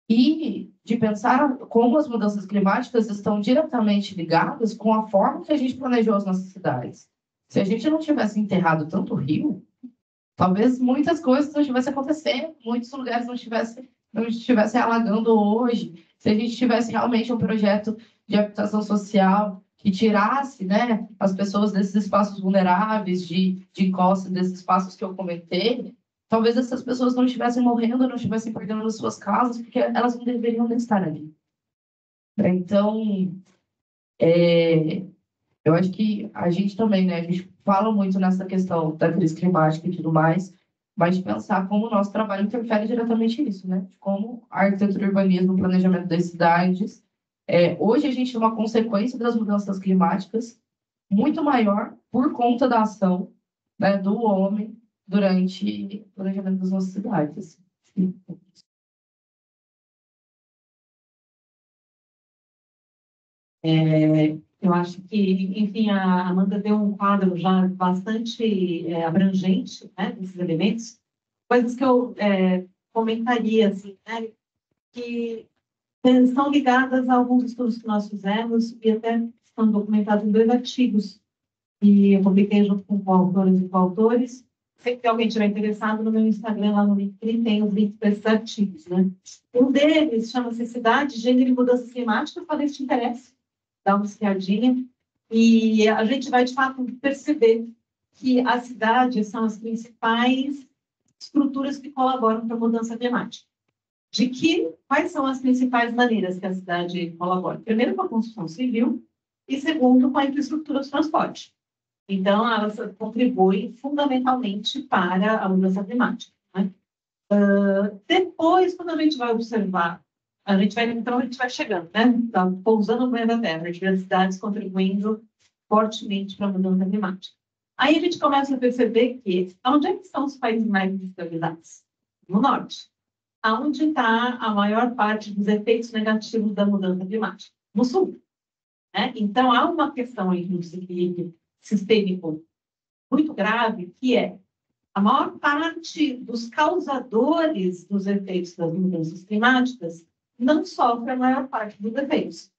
E de pensar como as mudanças climáticas estão diretamente ligadas com a forma que a gente planejou as nossas cidades. Se a gente não tivesse enterrado tanto rio, talvez muitas coisas não estivessem acontecendo, muitos lugares não estivessem alagando hoje. Se a gente tivesse realmente um projeto de habitação social que tirasse, né, as pessoas desses espaços vulneráveis, de encosta, desses espaços que eu comentei, talvez essas pessoas não estivessem morrendo, não estivessem perdendo as suas casas, porque elas não deveriam nem estar ali. Então, eu acho que a gente também, né, a gente fala muito nessa questão da crise climática e tudo mais, mas de pensar como o nosso trabalho interfere diretamente nisso, né? De como a arquitetura e urbanismo, o planejamento das cidades. Hoje a gente tem uma consequência das mudanças climáticas muito maior por conta da ação, né, do homem durante o planejamento das nossas cidades. Eu acho que, enfim, a Amanda deu um quadro já bastante abrangente, né, desses elementos, coisas que eu comentaria, assim, né, que estão ligadas a alguns estudos que nós fizemos e até estão documentados em 2 artigos que eu publiquei junto com coautores e coautores. Se alguém estiver interessado, no meu Instagram, lá no LinkedIn, tem os links para esses artigos, né? Um deles chama-se Cidade, Gênero e Mudanças Climáticas, talvez te interesse, dá uma espiadinha. E a gente vai, de fato, perceber que as cidades são as principais estruturas que colaboram para a mudança climática. Quais são as principais maneiras que a cidade colabora? Primeiro, com a construção civil, e segundo, com a infraestrutura de transporte. Então, elas contribuem fundamentalmente para a mudança climática, né? Depois, quando a gente vai observar, então a gente vai chegando, né? Tá pousando no planeta Terra, as diversidades contribuindo fortemente para a mudança climática. Aí a gente começa a perceber que onde é que estão os países mais industrializados? No norte. Aonde está a maior parte dos efeitos negativos da mudança climática? No sul, né? Então, há uma questão aí de desequilíbrio sistêmico muito grave, que é a maior parte dos causadores dos efeitos das mudanças climáticas não sofre a maior parte dos efeitos.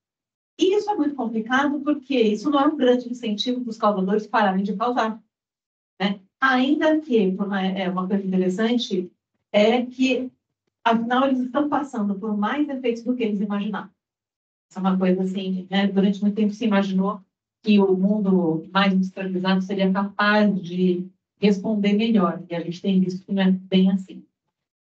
E isso é muito complicado porque isso não é um grande incentivo para os causadores pararem de causar, né? Ainda que, é uma coisa interessante, é que, afinal, eles estão passando por mais efeitos do que eles imaginavam. Isso é uma coisa assim, né? Durante muito tempo se imaginou que o mundo mais industrializado seria capaz de responder melhor, e a gente tem visto que não é bem assim.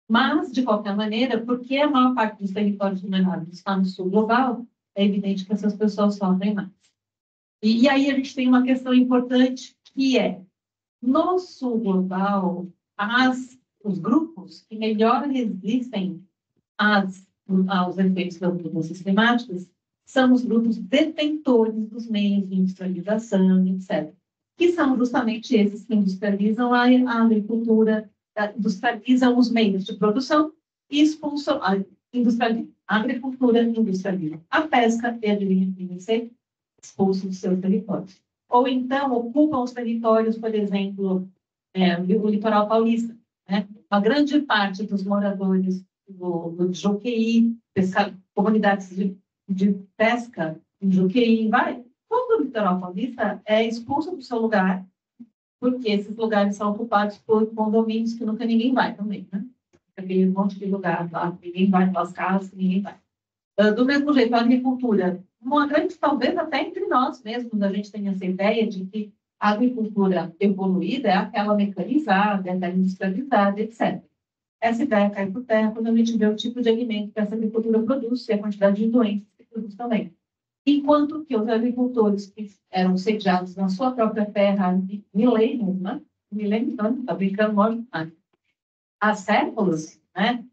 Mas, de qualquer maneira, porque a maior parte dos territórios vulneráveis está no sul global, é evidente que essas pessoas sofrem mais. E aí a gente tem uma questão importante, que é, no sul global, os grupos que melhor resistem aos efeitos das mudanças climáticas são os grupos detentores dos meios de industrialização, etc., que são justamente esses que industrializam a agricultura, industrializam os meios de produção e expulsam a agricultura, industrializam a pesca e a agricultura, expulsam os seus territórios. Ou então ocupam os territórios, por exemplo, o litoral paulista, né? Uma grande parte dos moradores do Juqueí, comunidades de pesca em Juqueí, todo o litoral paulista é expulso do seu lugar, porque esses lugares são ocupados por condomínios que nunca ninguém vai também, né? Aquele monte de lugar lá, ninguém vai, aquelas casas, ninguém vai. Do mesmo jeito, a agricultura, uma grande, talvez até entre nós mesmos, a gente tem essa ideia de que a agricultura evoluída é aquela mecanizada, é aquela industrializada, etc. Essa ideia cai por terra quando a gente vê o tipo de alimento que essa agricultura produz e a quantidade de doenças que produz também. Enquanto que os agricultores que eram sediados na sua própria terra há milênios, né? Milênios, não, está brincando, lógico, há séculos, né?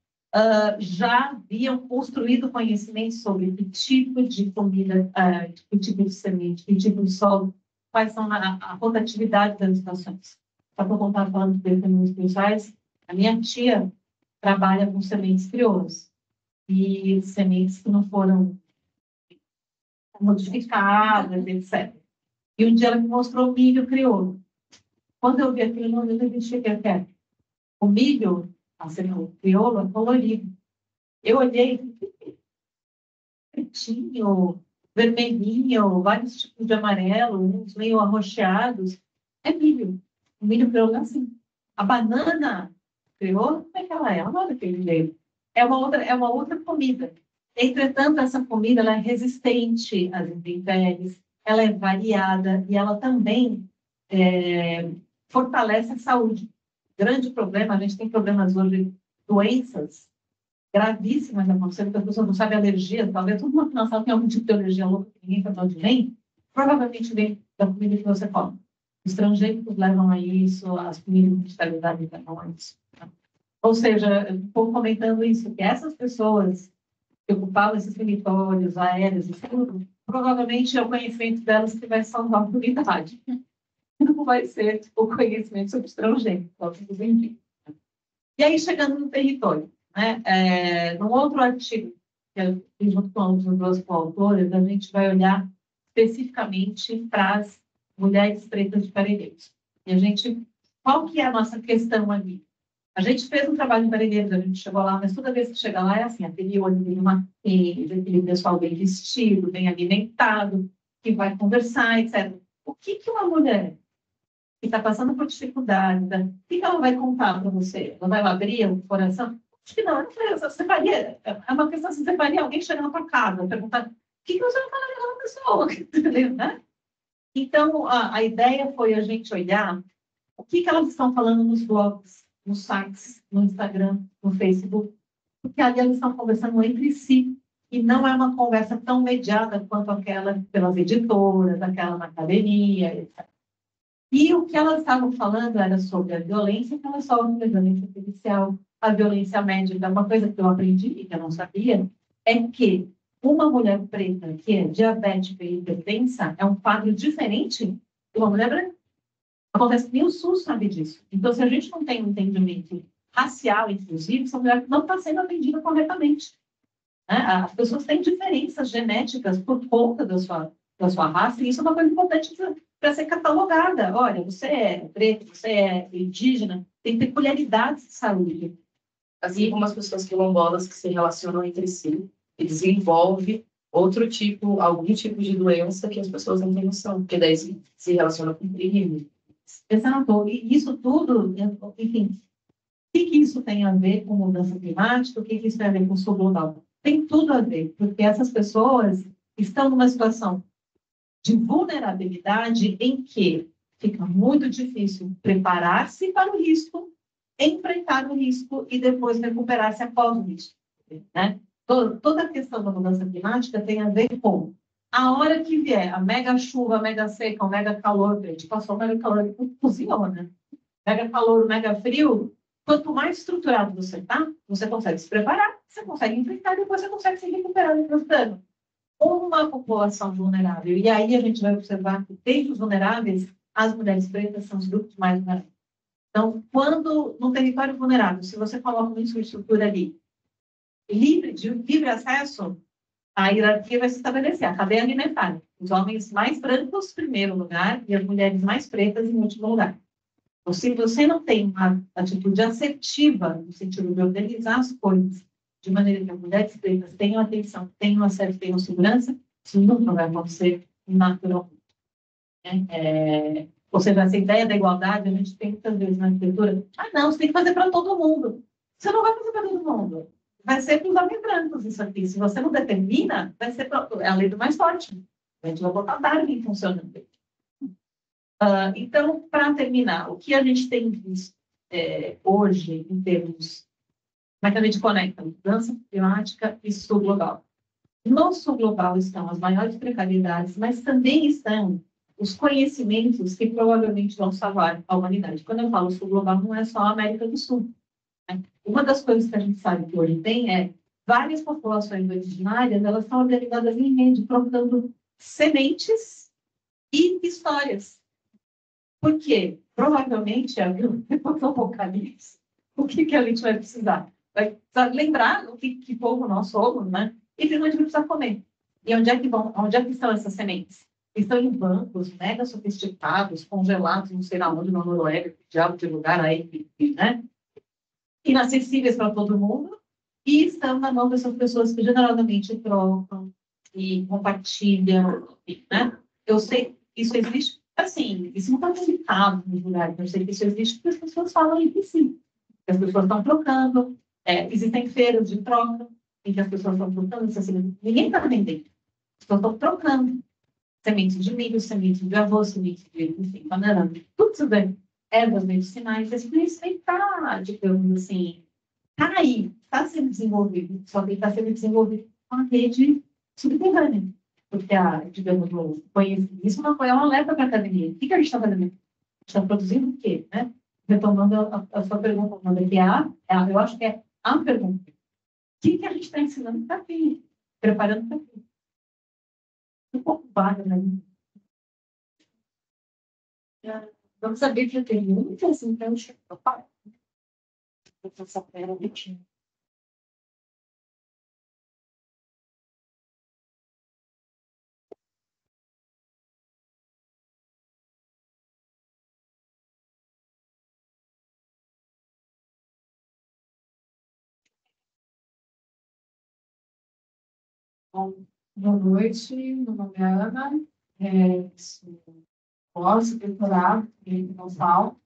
Já haviam construído conhecimento sobre que tipo de comida, que tipo de semente, que tipo de solo, quais são a rotatividade das estações. Só para eu contar falando de fenômenos especiais, a minha tia trabalha com sementes crioulas e sementes que não foram modificadas, etc. E um dia ela me mostrou o milho crioulo. Quando eu vi aquilo, não entendi o que é. O milho, o crioulo, é colorido. Eu olhei, pretinho, vermelhinho, vários tipos de amarelo, uns meio arroxeados. É milho. O milho crioulo é assim. A banana crioulo, como é que ela é? Ela não é daquele jeito. É uma outra comida. Entretanto, essa comida ela é resistente às intempéries, ela é variada e ela também fortalece a saúde. Grande problema, a gente tem problemas hoje, doenças gravíssimas acontecendo, porque as pessoas não sabem alergia, talvez todo mundo que não sabe tem algum tipo de alergia louca que ninguém sabe de onde vem, provavelmente vem da comida que você come. Os transgênicos levam a isso, as comidas industrializadas levam a isso. Ou seja, estou comentando isso, que essas pessoas que ocupavam esses territórios aéreos e tudo, provavelmente é o conhecimento delas que vai salvar a humanidade. Não vai ser o conhecimento sobre os transgênicos, enfim. E aí, chegando no território, né? Num outro artigo, que eu fiz junto com os duas coautoras, a gente vai olhar especificamente para as mulheres pretas de Parelheiros. E a gente, qual que é a nossa questão ali? A gente fez um trabalho em Parelheiros, a gente chegou lá, mas toda vez que chega lá é assim, aquele olho de uma aquele pessoal bem vestido, bem alimentado, que vai conversar, etc. O que uma mulher que está passando por dificuldade, o que ela vai contar para você? Ela vai abrir o coração? Acho que não, você faria, é uma questão assim, você faria alguém chegar na tua casa, perguntar o que você vai falar daquela pessoa, entendeu, né? Então, a ideia foi a gente olhar o que elas estão falando nos blogs, nos sites, no Instagram, no Facebook, porque ali elas estão conversando entre si e não é uma conversa tão mediada quanto aquela pelas editoras, aquela na academia, etc. E o que elas estavam falando era sobre a violência que elas sofrem, a violência artificial, a violência médica. Uma coisa que eu aprendi e que eu não sabia é que uma mulher preta que é diabética e hipertensa é um quadro diferente de uma mulher branca. Acontece que nem o SUS sabe disso. Então, se a gente não tem um entendimento racial, inclusive, essa mulher não está sendo atendida corretamente. Né? As pessoas têm diferenças genéticas por conta da sua raça, e isso é uma coisa importante para ser catalogada. Olha, você é preto, você é indígena, tem peculiaridades de saúde. Assim como as pessoas quilombolas que se relacionam entre si e desenvolve algum tipo de doença que as pessoas não têm noção, porque daí se relaciona com crime. Exato. E isso tudo, enfim, o que isso tem a ver com mudança climática? O que isso tem a ver com o sul global? Tem tudo a ver, porque essas pessoas estão numa situação de vulnerabilidade em que fica muito difícil preparar-se para o risco, enfrentar o risco e depois recuperar-se após o risco. Né? Toda a questão da mudança climática tem a ver com a hora que vier a mega chuva, a mega seca, o mega calor, a gente passou o mega calor e cozinhou, né? Mega calor, mega frio, quanto mais estruturado você está, você consegue se preparar, você consegue enfrentar e depois você consegue se recuperar do dano. Uma população vulnerável. E aí a gente vai observar que, dentre os vulneráveis, as mulheres pretas são os grupos mais vulneráveis. Então, quando no território vulnerável, se você coloca uma infraestrutura ali de livre acesso, a hierarquia vai se estabelecer, a cadeia alimentar. Os homens mais brancos, em primeiro lugar, e as mulheres mais pretas, em último lugar. Ou se você não tem uma atitude assertiva, no sentido de organizar as coisas, de maneira que as mulheres pretas tenham atenção, tenham acesso, tenham segurança, isso nunca vai acontecer naturalmente. Ou seja, essa ideia da igualdade, a gente tem muitas vezes na arquitetura, não, você tem que fazer para todo mundo. Você não vai fazer para todo mundo. Vai ser para os homens brancos isso aqui. Se você não determina, vai ser é a lei do mais forte. A gente vai botar Darwin funcionando. Então, para terminar, o que a gente tem visto hoje, em termos, como é que a gente conecta mudança climática e sul global? No sul global estão as maiores precariedades, mas também estão os conhecimentos que provavelmente vão salvar a humanidade. Quando eu falo sul global, não é só a América do Sul. Né? Uma das coisas que a gente sabe que hoje tem é várias populações originárias, elas estão organizadas em rede, trocando sementes e histórias. Por quê? Provavelmente, depois do apocalipse, o que a gente vai precisar? Vai precisar lembrar o que povo nós somos, né? E principalmente vai precisar comer. E onde é que estão essas sementes? Estão em bancos mega sofisticados, congelados, não sei onde, na Noruega, que diabo de lugar aí, né? Inacessíveis para todo mundo, e estão na mão dessas pessoas que generosamente trocam e compartilham, né? Eu sei, isso existe, assim, isso não está publicado nos lugares, eu sei que isso existe porque as pessoas falam entre si, as pessoas estão trocando, existem feiras de troca, em que as pessoas estão trocando, ninguém está vendendo, as pessoas estão trocando sementes de milho, sementes de arroz, sementes de, enfim, panelão, tudo isso daí, ervas medicinais, isso está, digamos assim, está aí, está sendo desenvolvido, só que está sendo desenvolvido com a rede subterrânea, porque digamos, isso não foi um alerta para a academia. O que a gente está fazendo? A gente está produzindo o quê, né? Retomando a sua pergunta, eu acho que é a pergunta. O que a gente está ensinando para quem? Preparando para quem? Um pouco vaga, né? Vamos saber que tem muitas, então, eu paro. Vou passar para ela, Betinho. Bom, boa noite, meu nome é Ana, sou pós-doutorado em Gonçalo,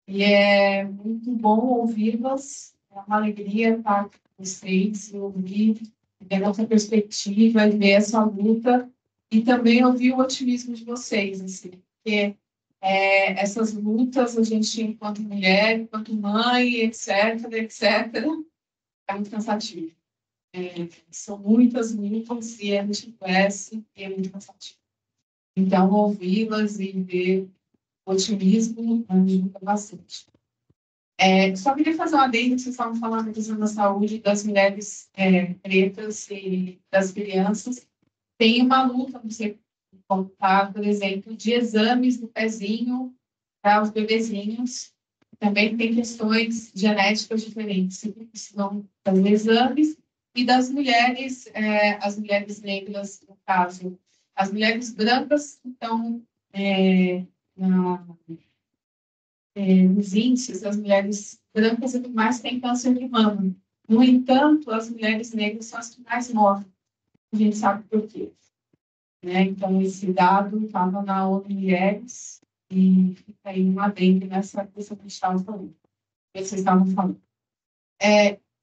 e é muito bom ouvi-las, é uma alegria estar com vocês e ouvir a nossa perspectiva e ver essa luta, e também ouvir o otimismo de vocês, assim, porque essas lutas, a gente, enquanto mulher, enquanto mãe, etc., é muito cansativo. São muitas e a gente conhece e é muito cansativo. Então, ouvi-las e ver o otimismo ajuda bastante. Só queria fazer uma adendo que vocês estavam falando da questão da saúde das mulheres pretas e das crianças. Tem uma luta, não sei contar, por exemplo, de exames do pezinho para os bebezinhos. Também tem questões genéticas diferentes, que precisam fazer exames. E das mulheres, as mulheres negras, no caso, as mulheres brancas, então, nos índices, as mulheres brancas é que mais têm câncer de mama. No entanto, as mulheres negras são as que mais morrem. A gente sabe por quê. Então, esse dado estava na ONU Mulheres e fica aí um adendo nessa questão que vocês estavam falando.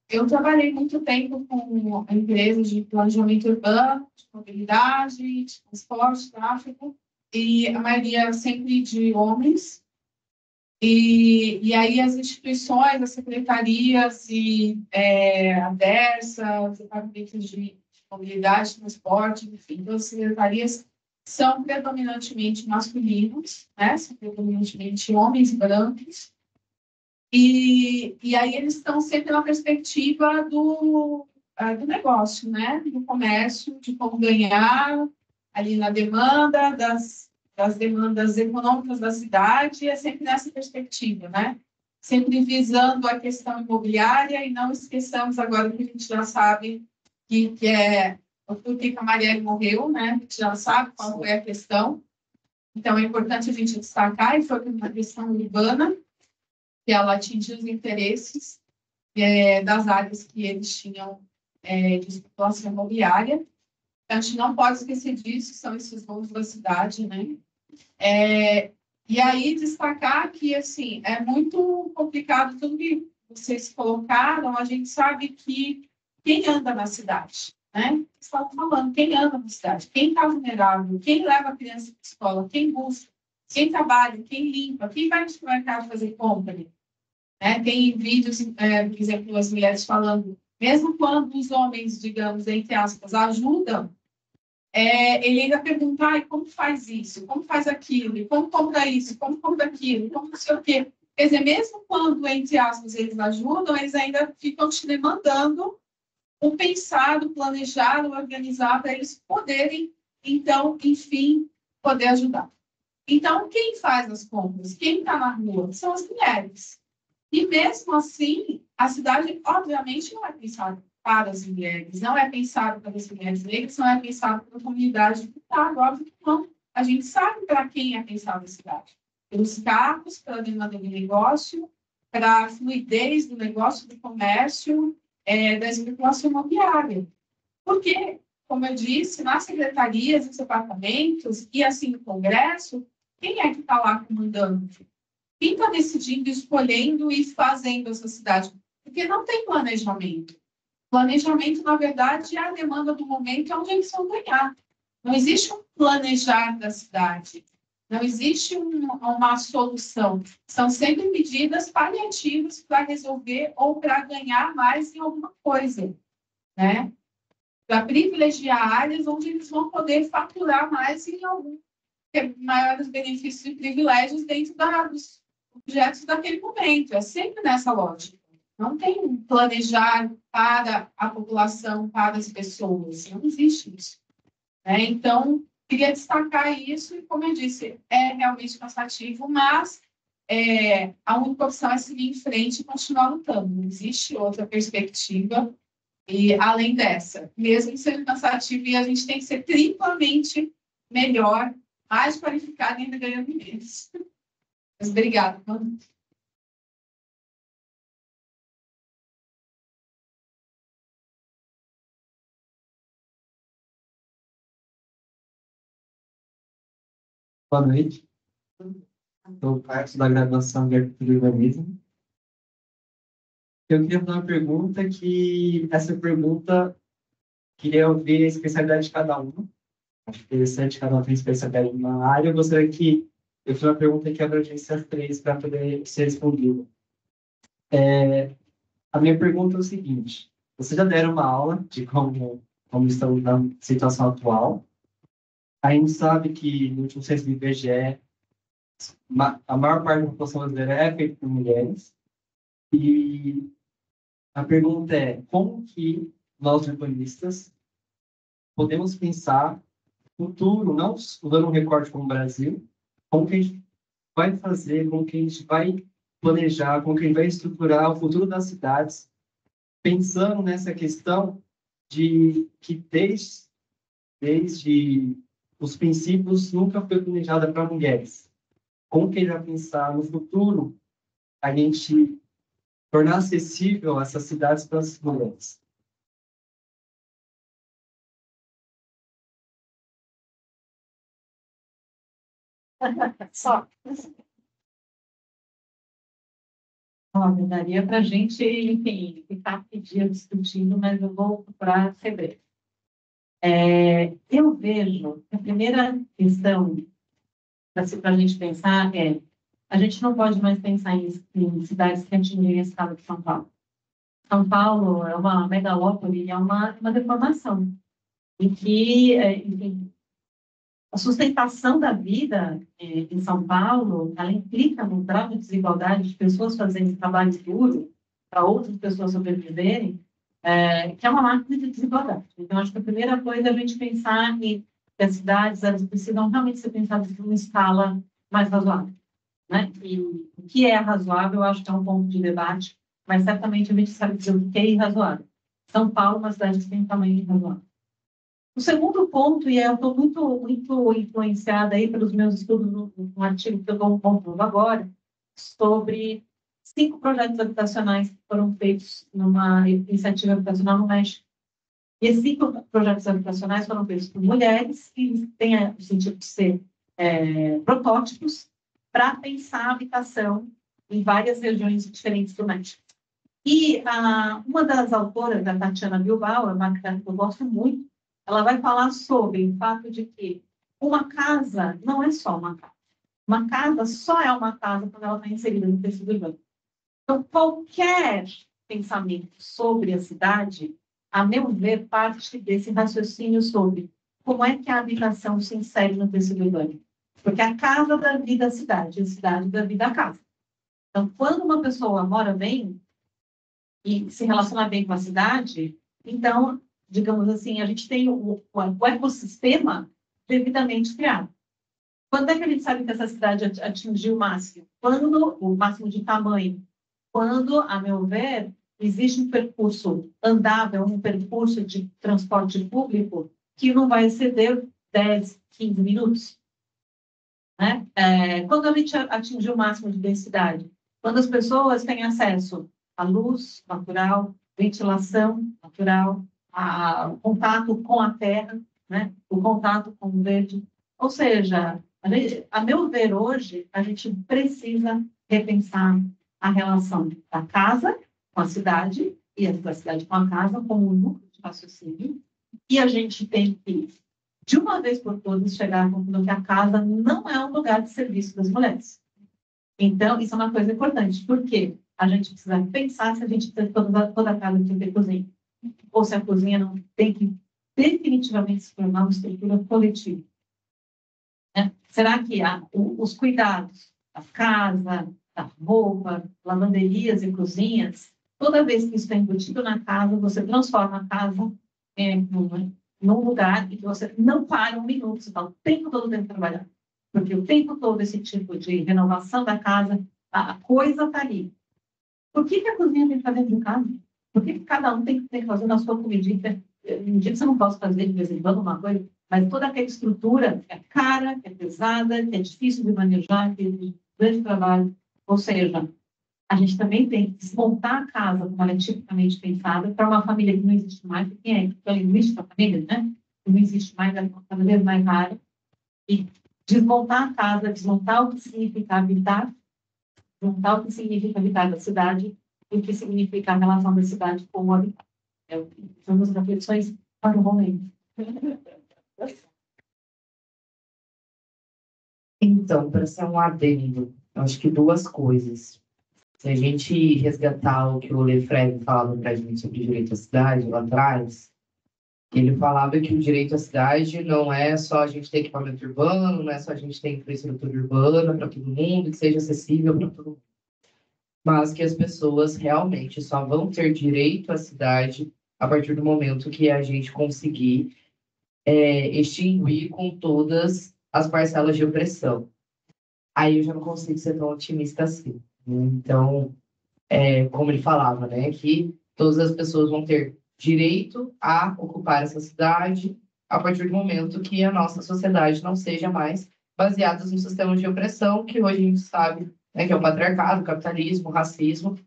Eu trabalhei muito tempo com empresas de planejamento urbano, de mobilidade, de transporte, tráfego, e a maioria sempre de homens. E aí as instituições, as secretarias e a DERSA, os departamentos de mobilidade, transporte, enfim, todas as secretarias são predominantemente masculinos, são predominantemente homens brancos, e aí eles estão sempre na perspectiva do negócio, do comércio, de como ganhar ali na demanda das demandas econômicas da cidade, é sempre nessa perspectiva, sempre visando a questão imobiliária, e não esqueçamos agora que a gente já sabe que é o porquê que a Marielle morreu, a gente já sabe qual foi a questão. Então, é importante a gente destacar, e foi uma questão urbana, que ela atingiu os interesses das áreas que eles tinham de especulação imobiliária. Então, a gente não pode esquecer disso, são esses donos da cidade, E aí, destacar que, assim, é muito complicado tudo que vocês colocaram. A gente sabe que quem anda na cidade, Vocês estavam falando, quem anda na cidade, quem está vulnerável, quem leva a criança para a escola, quem busca, quem trabalha, quem limpa, quem vai no supermercado fazer compra. Tem vídeos, por exemplo, as mulheres falando, mesmo quando os homens, digamos, entre aspas, ajudam, ele ainda pergunta, como faz isso, como faz aquilo, como compra isso, como compra aquilo, como não sei o quê. Quer dizer, mesmo quando, entre aspas, eles ajudam, eles ainda ficam te demandando o pensado, planejado, organizar para eles poderem, então, enfim, poder ajudar. Então, quem faz as compras, quem está na rua, são as mulheres. E mesmo assim, a cidade, obviamente, não é pensada para as mulheres, não é pensada para as mulheres negras, não é pensada para a comunidade do estado, óbvio que não. A gente sabe para quem é pensada a cidade. Pelos carros, pela demanda do negócio, para a fluidez do negócio, do comércio, da especulação imobiliária. Porque, como eu disse, nas secretarias, nos departamentos e assim no Congresso, quem é que está lá comandando? Quem está decidindo, escolhendo e fazendo essa cidade? Porque não tem planejamento. Planejamento, na verdade, é a demanda do momento, onde eles vão ganhar. Não existe um planejar da cidade. Não existe uma solução. São sempre medidas paliativas para resolver ou para ganhar mais em alguma coisa, Para privilegiar áreas onde eles vão poder faturar mais em algum maiores benefícios e privilégios dentro dos objetos daquele momento. É sempre nessa lógica. Não tem um planejar para a população, para as pessoas. Não existe isso. Então, queria destacar isso, e como eu disse, é realmente cansativo, mas a única opção é seguir em frente e continuar lutando. Não existe outra perspectiva, e além dessa, mesmo que seja cansativo, e a gente tem que ser triplamente melhor, mais qualificado e ainda ganhando menos. Mas obrigada. Boa noite. Sou parte da graduação de Arquitetura e Urbanismo. Eu queria fazer uma pergunta essa pergunta, queria ouvir a especialidade de cada um. Acho interessante, cada um tem especialidade em uma área. Eu gostaria que eu fiz uma pergunta que abrangesse as três para poder ser respondida. A minha pergunta é o seguinte: vocês já deram uma aula de como estamos na situação atual. A gente sabe que no último censo do IBGE, a maior parte da população brasileira é feita por mulheres. E a pergunta é, como que nós, urbanistas, podemos pensar futuro, não usando um recorte como o Brasil, como que a gente vai fazer, como que a gente vai planejar, como que a gente vai estruturar o futuro das cidades, pensando nessa questão de que desde os princípios nunca foi planejada para mulheres. Como que a gente vai pensar no futuro a gente tornar acessível essas cidades para as mulheres? Só. Olha, daria para a gente, enfim, ficar aqui dia discutindo, mas eu vou procurar ser breve. Eu vejo que a primeira questão para a gente pensar é a gente não pode mais pensar em cidades que atingem a escala de São Paulo. São Paulo é uma megalópole, é uma deformação, em que, enfim, a sustentação da vida em São Paulo, ela implica no grau de desigualdade de pessoas fazendo trabalho duro para outras pessoas sobreviverem, que é uma máquina de desigualdade. Então, acho que a primeira coisa é a gente pensar que as cidades elas precisam realmente ser pensadas em uma escala mais razoável, né? E o que é razoável, eu acho que é um ponto de debate, mas certamente a gente sabe dizer o que é irrazoável. São Paulo é uma cidade que tem um tamanho irrazoável. O segundo ponto, e eu estou muito influenciada aí pelos meus estudos no artigo que eu estou concluindo agora, sobre 5 projetos habitacionais que foram feitos numa iniciativa habitacional no México. E esses 5 projetos habitacionais foram feitos por mulheres, que têm o sentido de ser protótipos, para pensar a habitação em várias regiões diferentes do México. E uma das autoras, da Tatiana Bilbao, é uma arquiteta que eu gosto muito, ela vai falar sobre o fato de que uma casa não é só uma casa. Uma casa só é uma casa quando ela está inserida no tecido urbano. Então, qualquer pensamento sobre a cidade, a meu ver, parte desse raciocínio sobre como é que a habitação se insere no tecido urbano. Porque a casa dá vida à cidade, a cidade dá vida à casa. Então, quando uma pessoa mora bem e se relaciona bem com a cidade, então, digamos assim, a gente tem o ecossistema devidamente criado. Quando é que a gente sabe que essa cidade atingiu o máximo? Quando o máximo de tamanho. Quando, a meu ver, existe um percurso andável, um percurso de transporte público que não vai exceder 10, 15 minutos. Né? Quando a gente atingiu o máximo de densidade? Quando as pessoas têm acesso à luz natural, ventilação natural, o contato com a terra, né? O contato com o verde. Ou seja, a meu ver, hoje, a gente precisa repensar a relação da casa com a cidade e da cidade com a casa como um núcleo de raciocínio. E a gente tem que, de uma vez por todas, chegar à conclusão que a casa não é um lugar de serviço das mulheres. Então, isso é uma coisa importante, porque a gente precisa pensar se a gente tem toda a casa tem que ter cozinha, ou se a cozinha não tem que definitivamente se tornar uma estrutura coletiva. Né? Será que os cuidados da casa, da roupa, lavanderias e cozinhas, toda vez que isso é embutido na casa, você transforma a casa num lugar em que você não para um minuto, você está o tempo todo tendo que trabalhar. Porque o tempo todo esse tipo de renovação da casa, a coisa está ali. Por que a cozinha tem que estar dentro de casa? Por que cada um tem que fazer na sua comidinha? Um dia que você não pode fazer de vez em quando uma coisa, mas toda aquela estrutura que é cara, que é pesada, que é difícil de manejar, que é de grande trabalho. Ou seja, a gente também tem que desmontar a casa como ela é tipicamente pensada para uma família que não existe mais, porque quem é que é linguística a família, né? Que não existe mais, é cada vez mais rara. E desmontar a casa, desmontar o que significa habitar, desmontar o que significa habitar da cidade e o que significa a relação da cidade com o habitat. São as reflexões para o momento. Então, para ser um adendo, eu acho que 2 coisas. Se a gente resgatar o que o Lefebvre falava para a gente sobre direito à cidade lá atrás, ele falava que o direito à cidade não é só a gente ter equipamento urbano, não é só a gente ter infraestrutura urbana para todo mundo, que seja acessível para todo mundo, mas que as pessoas realmente só vão ter direito à cidade a partir do momento que a gente conseguir extinguir com todas as parcelas de opressão. Aí eu já não consigo ser tão otimista assim. Então, como ele falava, né, que todas as pessoas vão ter direito a ocupar essa cidade a partir do momento que a nossa sociedade não seja mais baseada no sistema de opressão que hoje a gente sabe, né, que é o patriarcado, o capitalismo, o racismo.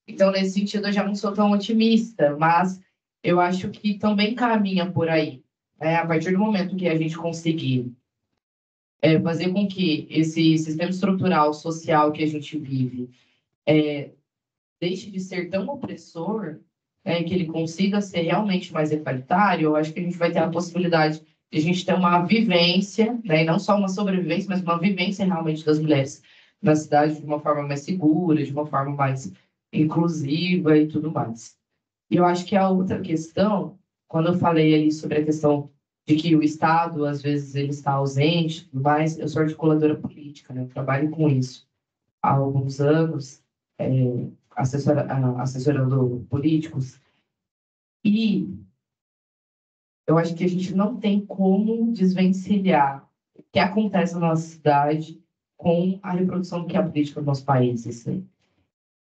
Então, nesse sentido, eu já não sou tão otimista, mas eu acho que também caminha por aí. A partir do momento que a gente conseguir fazer com que esse sistema estrutural social que a gente vive deixe de ser tão opressor, que ele consiga ser realmente mais igualitário, eu acho que a gente vai ter a possibilidade de a gente ter uma vivência, né, e não só uma sobrevivência, mas uma vivência realmente das mulheres na cidade de uma forma mais segura, de uma forma mais inclusiva e tudo mais. E eu acho que a outra questão, quando eu falei ali sobre a questão de que o Estado, às vezes, ele está ausente, e tudo mais, eu sou articuladora política, né? Eu trabalho com isso há alguns anos, assessorando políticos, e eu acho que a gente não tem como desvencilhar o que acontece na nossa cidade com a reprodução do que é a política do nosso país, assim.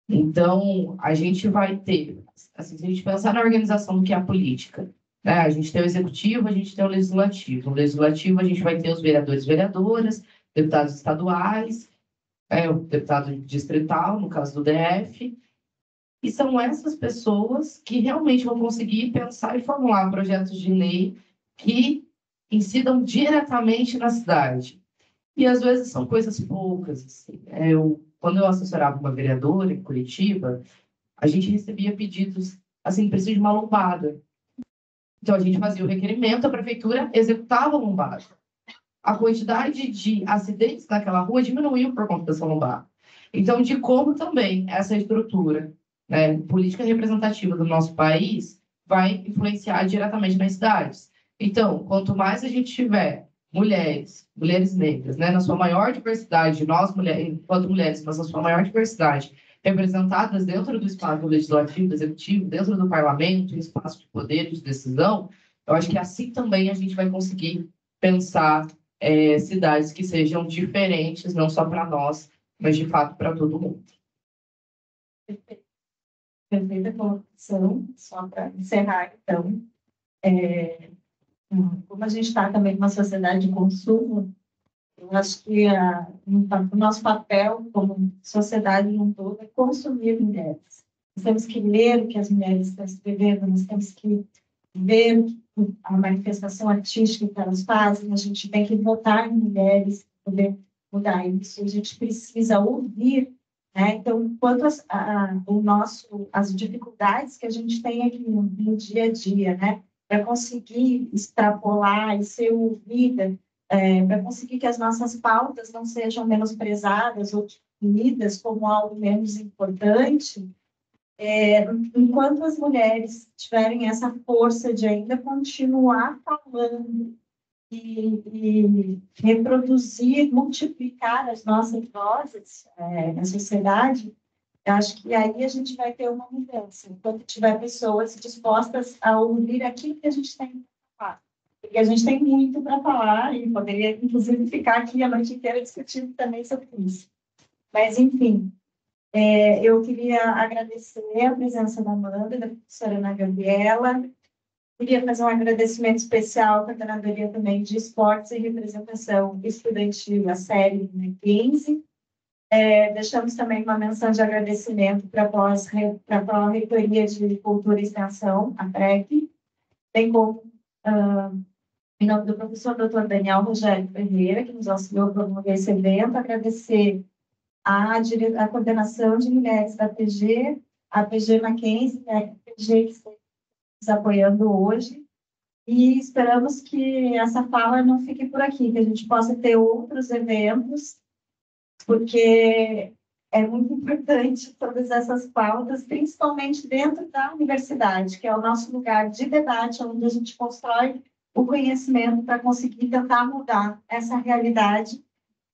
Então, a gente vai ter, assim, se a gente pensar na organização do que é a política, né? A gente tem o executivo, a gente tem o legislativo. No legislativo, a gente vai ter os vereadores e vereadoras, deputados estaduais, o deputado distrital, no caso do DF, e são essas pessoas que realmente vão conseguir pensar e formular projetos de lei que incidam diretamente na cidade. E às vezes são coisas poucas. Assim. Quando eu assessorava uma vereadora em Curitiba, a gente recebia pedidos, assim, preciso de uma lombada. Então a gente fazia o requerimento, a prefeitura executava a lombada. A quantidade de acidentes naquela rua diminuiu por conta dessa lombada. Então, de como também essa estrutura, né, política representativa do nosso país vai influenciar diretamente nas cidades. Então, quanto mais a gente tiver mulheres negras, né, na sua maior diversidade, nós mulheres, enquanto mulheres, mas na sua maior diversidade, representadas dentro do espaço legislativo, do executivo, dentro do parlamento, em espaço de poder, de decisão, eu acho que assim também a gente vai conseguir pensar cidades que sejam diferentes, não só para nós, mas de fato para todo mundo. Perfeita colocação, só para encerrar, então, como a gente está também numa sociedade de consumo, eu acho que o nosso papel como sociedade num todo é consumir mulheres. Nós temos que ler o que as mulheres estão escrevendo, nós temos que ver a manifestação artística que elas fazem, a gente tem que votar em mulheres para poder mudar isso, a gente precisa ouvir, né? Então, quanto as dificuldades que a gente tem aqui no dia a dia, né? Para conseguir extrapolar e ser ouvida, para conseguir que as nossas pautas não sejam menosprezadas ou definidas como algo menos importante, enquanto as mulheres tiverem essa força de ainda continuar falando e reproduzir, multiplicar as nossas vozes na sociedade, eu acho que aí a gente vai ter uma mudança, enquanto tiver pessoas dispostas a ouvir aquilo que a gente tem para falar. Porque a gente tem muito para falar e poderia, inclusive, ficar aqui a noite inteira discutindo também sobre isso. Mas, enfim, eu queria agradecer a presença da Amanda, da professora Ana Gabriela. Queria fazer um agradecimento especial à coordenadoria também de esportes e representação estudantil, a série 15. Deixamos também uma menção de agradecimento para a Reitoria de Cultura e Extensão, a PREC, bem como, em nome do professor Dr. Daniel Rogério Ferreira, que nos auxiliou a promover esse evento, agradecer a coordenação de mulheres da PG, a PG Mackenzie, a PG que está nos apoiando hoje, e esperamos que essa fala não fique por aqui, que a gente possa ter outros eventos, porque é muito importante todas essas pautas, principalmente dentro da universidade, que é o nosso lugar de debate, onde a gente constrói o conhecimento para conseguir tentar mudar essa realidade,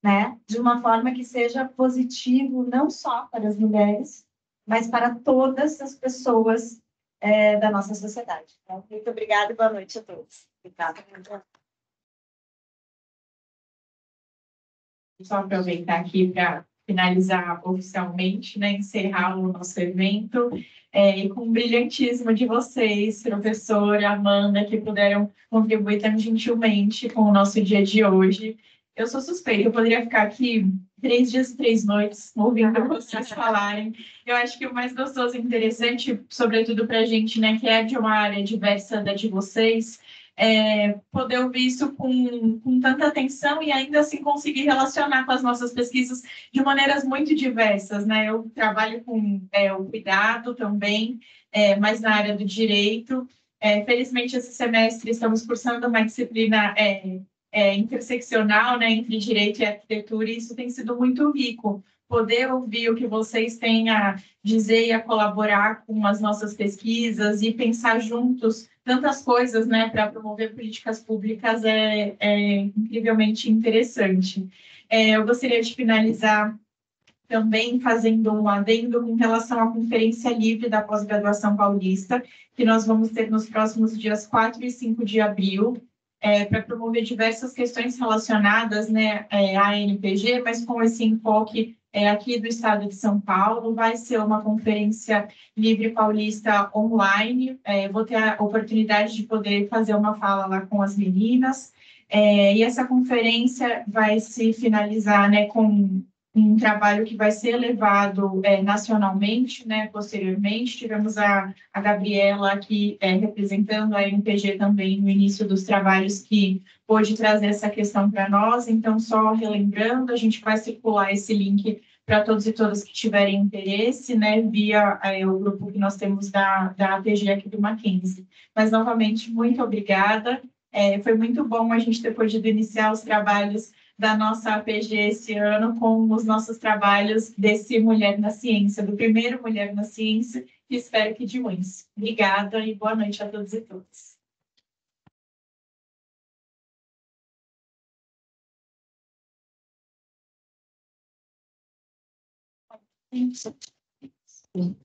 né, de uma forma que seja positivo não só para as mulheres, mas para todas as pessoas da nossa sociedade. Então, muito obrigada e boa noite a todos. Obrigada. Só aproveitar aqui para finalizar oficialmente, né, encerrar o nosso evento, e com o brilhantismo de vocês, professora, Amanda, que puderam contribuir tão gentilmente com o nosso dia de hoje. Eu sou suspeita, eu poderia ficar aqui 3 dias e 3 noites ouvindo vocês falarem. Eu acho que o mais gostoso e interessante, sobretudo para a gente, né, que é de uma área diversa da de vocês, poder ouvir isso com tanta atenção e ainda assim conseguir relacionar com as nossas pesquisas de maneiras muito diversas, né? Eu trabalho com o cuidado também, mas na área do direito. Felizmente, esse semestre estamos cursando uma disciplina interseccional, né, entre direito e arquitetura, e isso tem sido muito rico. Poder ouvir o que vocês têm a dizer e a colaborar com as nossas pesquisas e pensar juntos tantas coisas, né, para promover políticas públicas é incrivelmente interessante. Eu gostaria de finalizar também fazendo um adendo com relação à Conferência Livre da Pós-Graduação Paulista, que nós vamos ter nos próximos dias 4 e 5 de abril, para promover diversas questões relacionadas, né, à NPG, mas com esse enfoque aqui do estado de São Paulo. Vai ser uma conferência livre paulista online, vou ter a oportunidade de poder fazer uma fala lá com as meninas, e essa conferência vai se finalizar, né, com um trabalho que vai ser levado nacionalmente, né, posteriormente. Tivemos a Gabriela aqui representando a MPG também no início dos trabalhos, que pôde trazer essa questão para nós. Então, só relembrando, a gente vai circular esse link para todos e todas que tiverem interesse, né, via o grupo que nós temos da APG aqui do Mackenzie. Mas, novamente, muito obrigada. Foi muito bom a gente ter podido iniciar os trabalhos da nossa APG esse ano com os nossos trabalhos desse Mulher na Ciência, do primeiro Mulher na Ciência, e espero que de muitos. Obrigada e boa noite a todos e todas. Sim.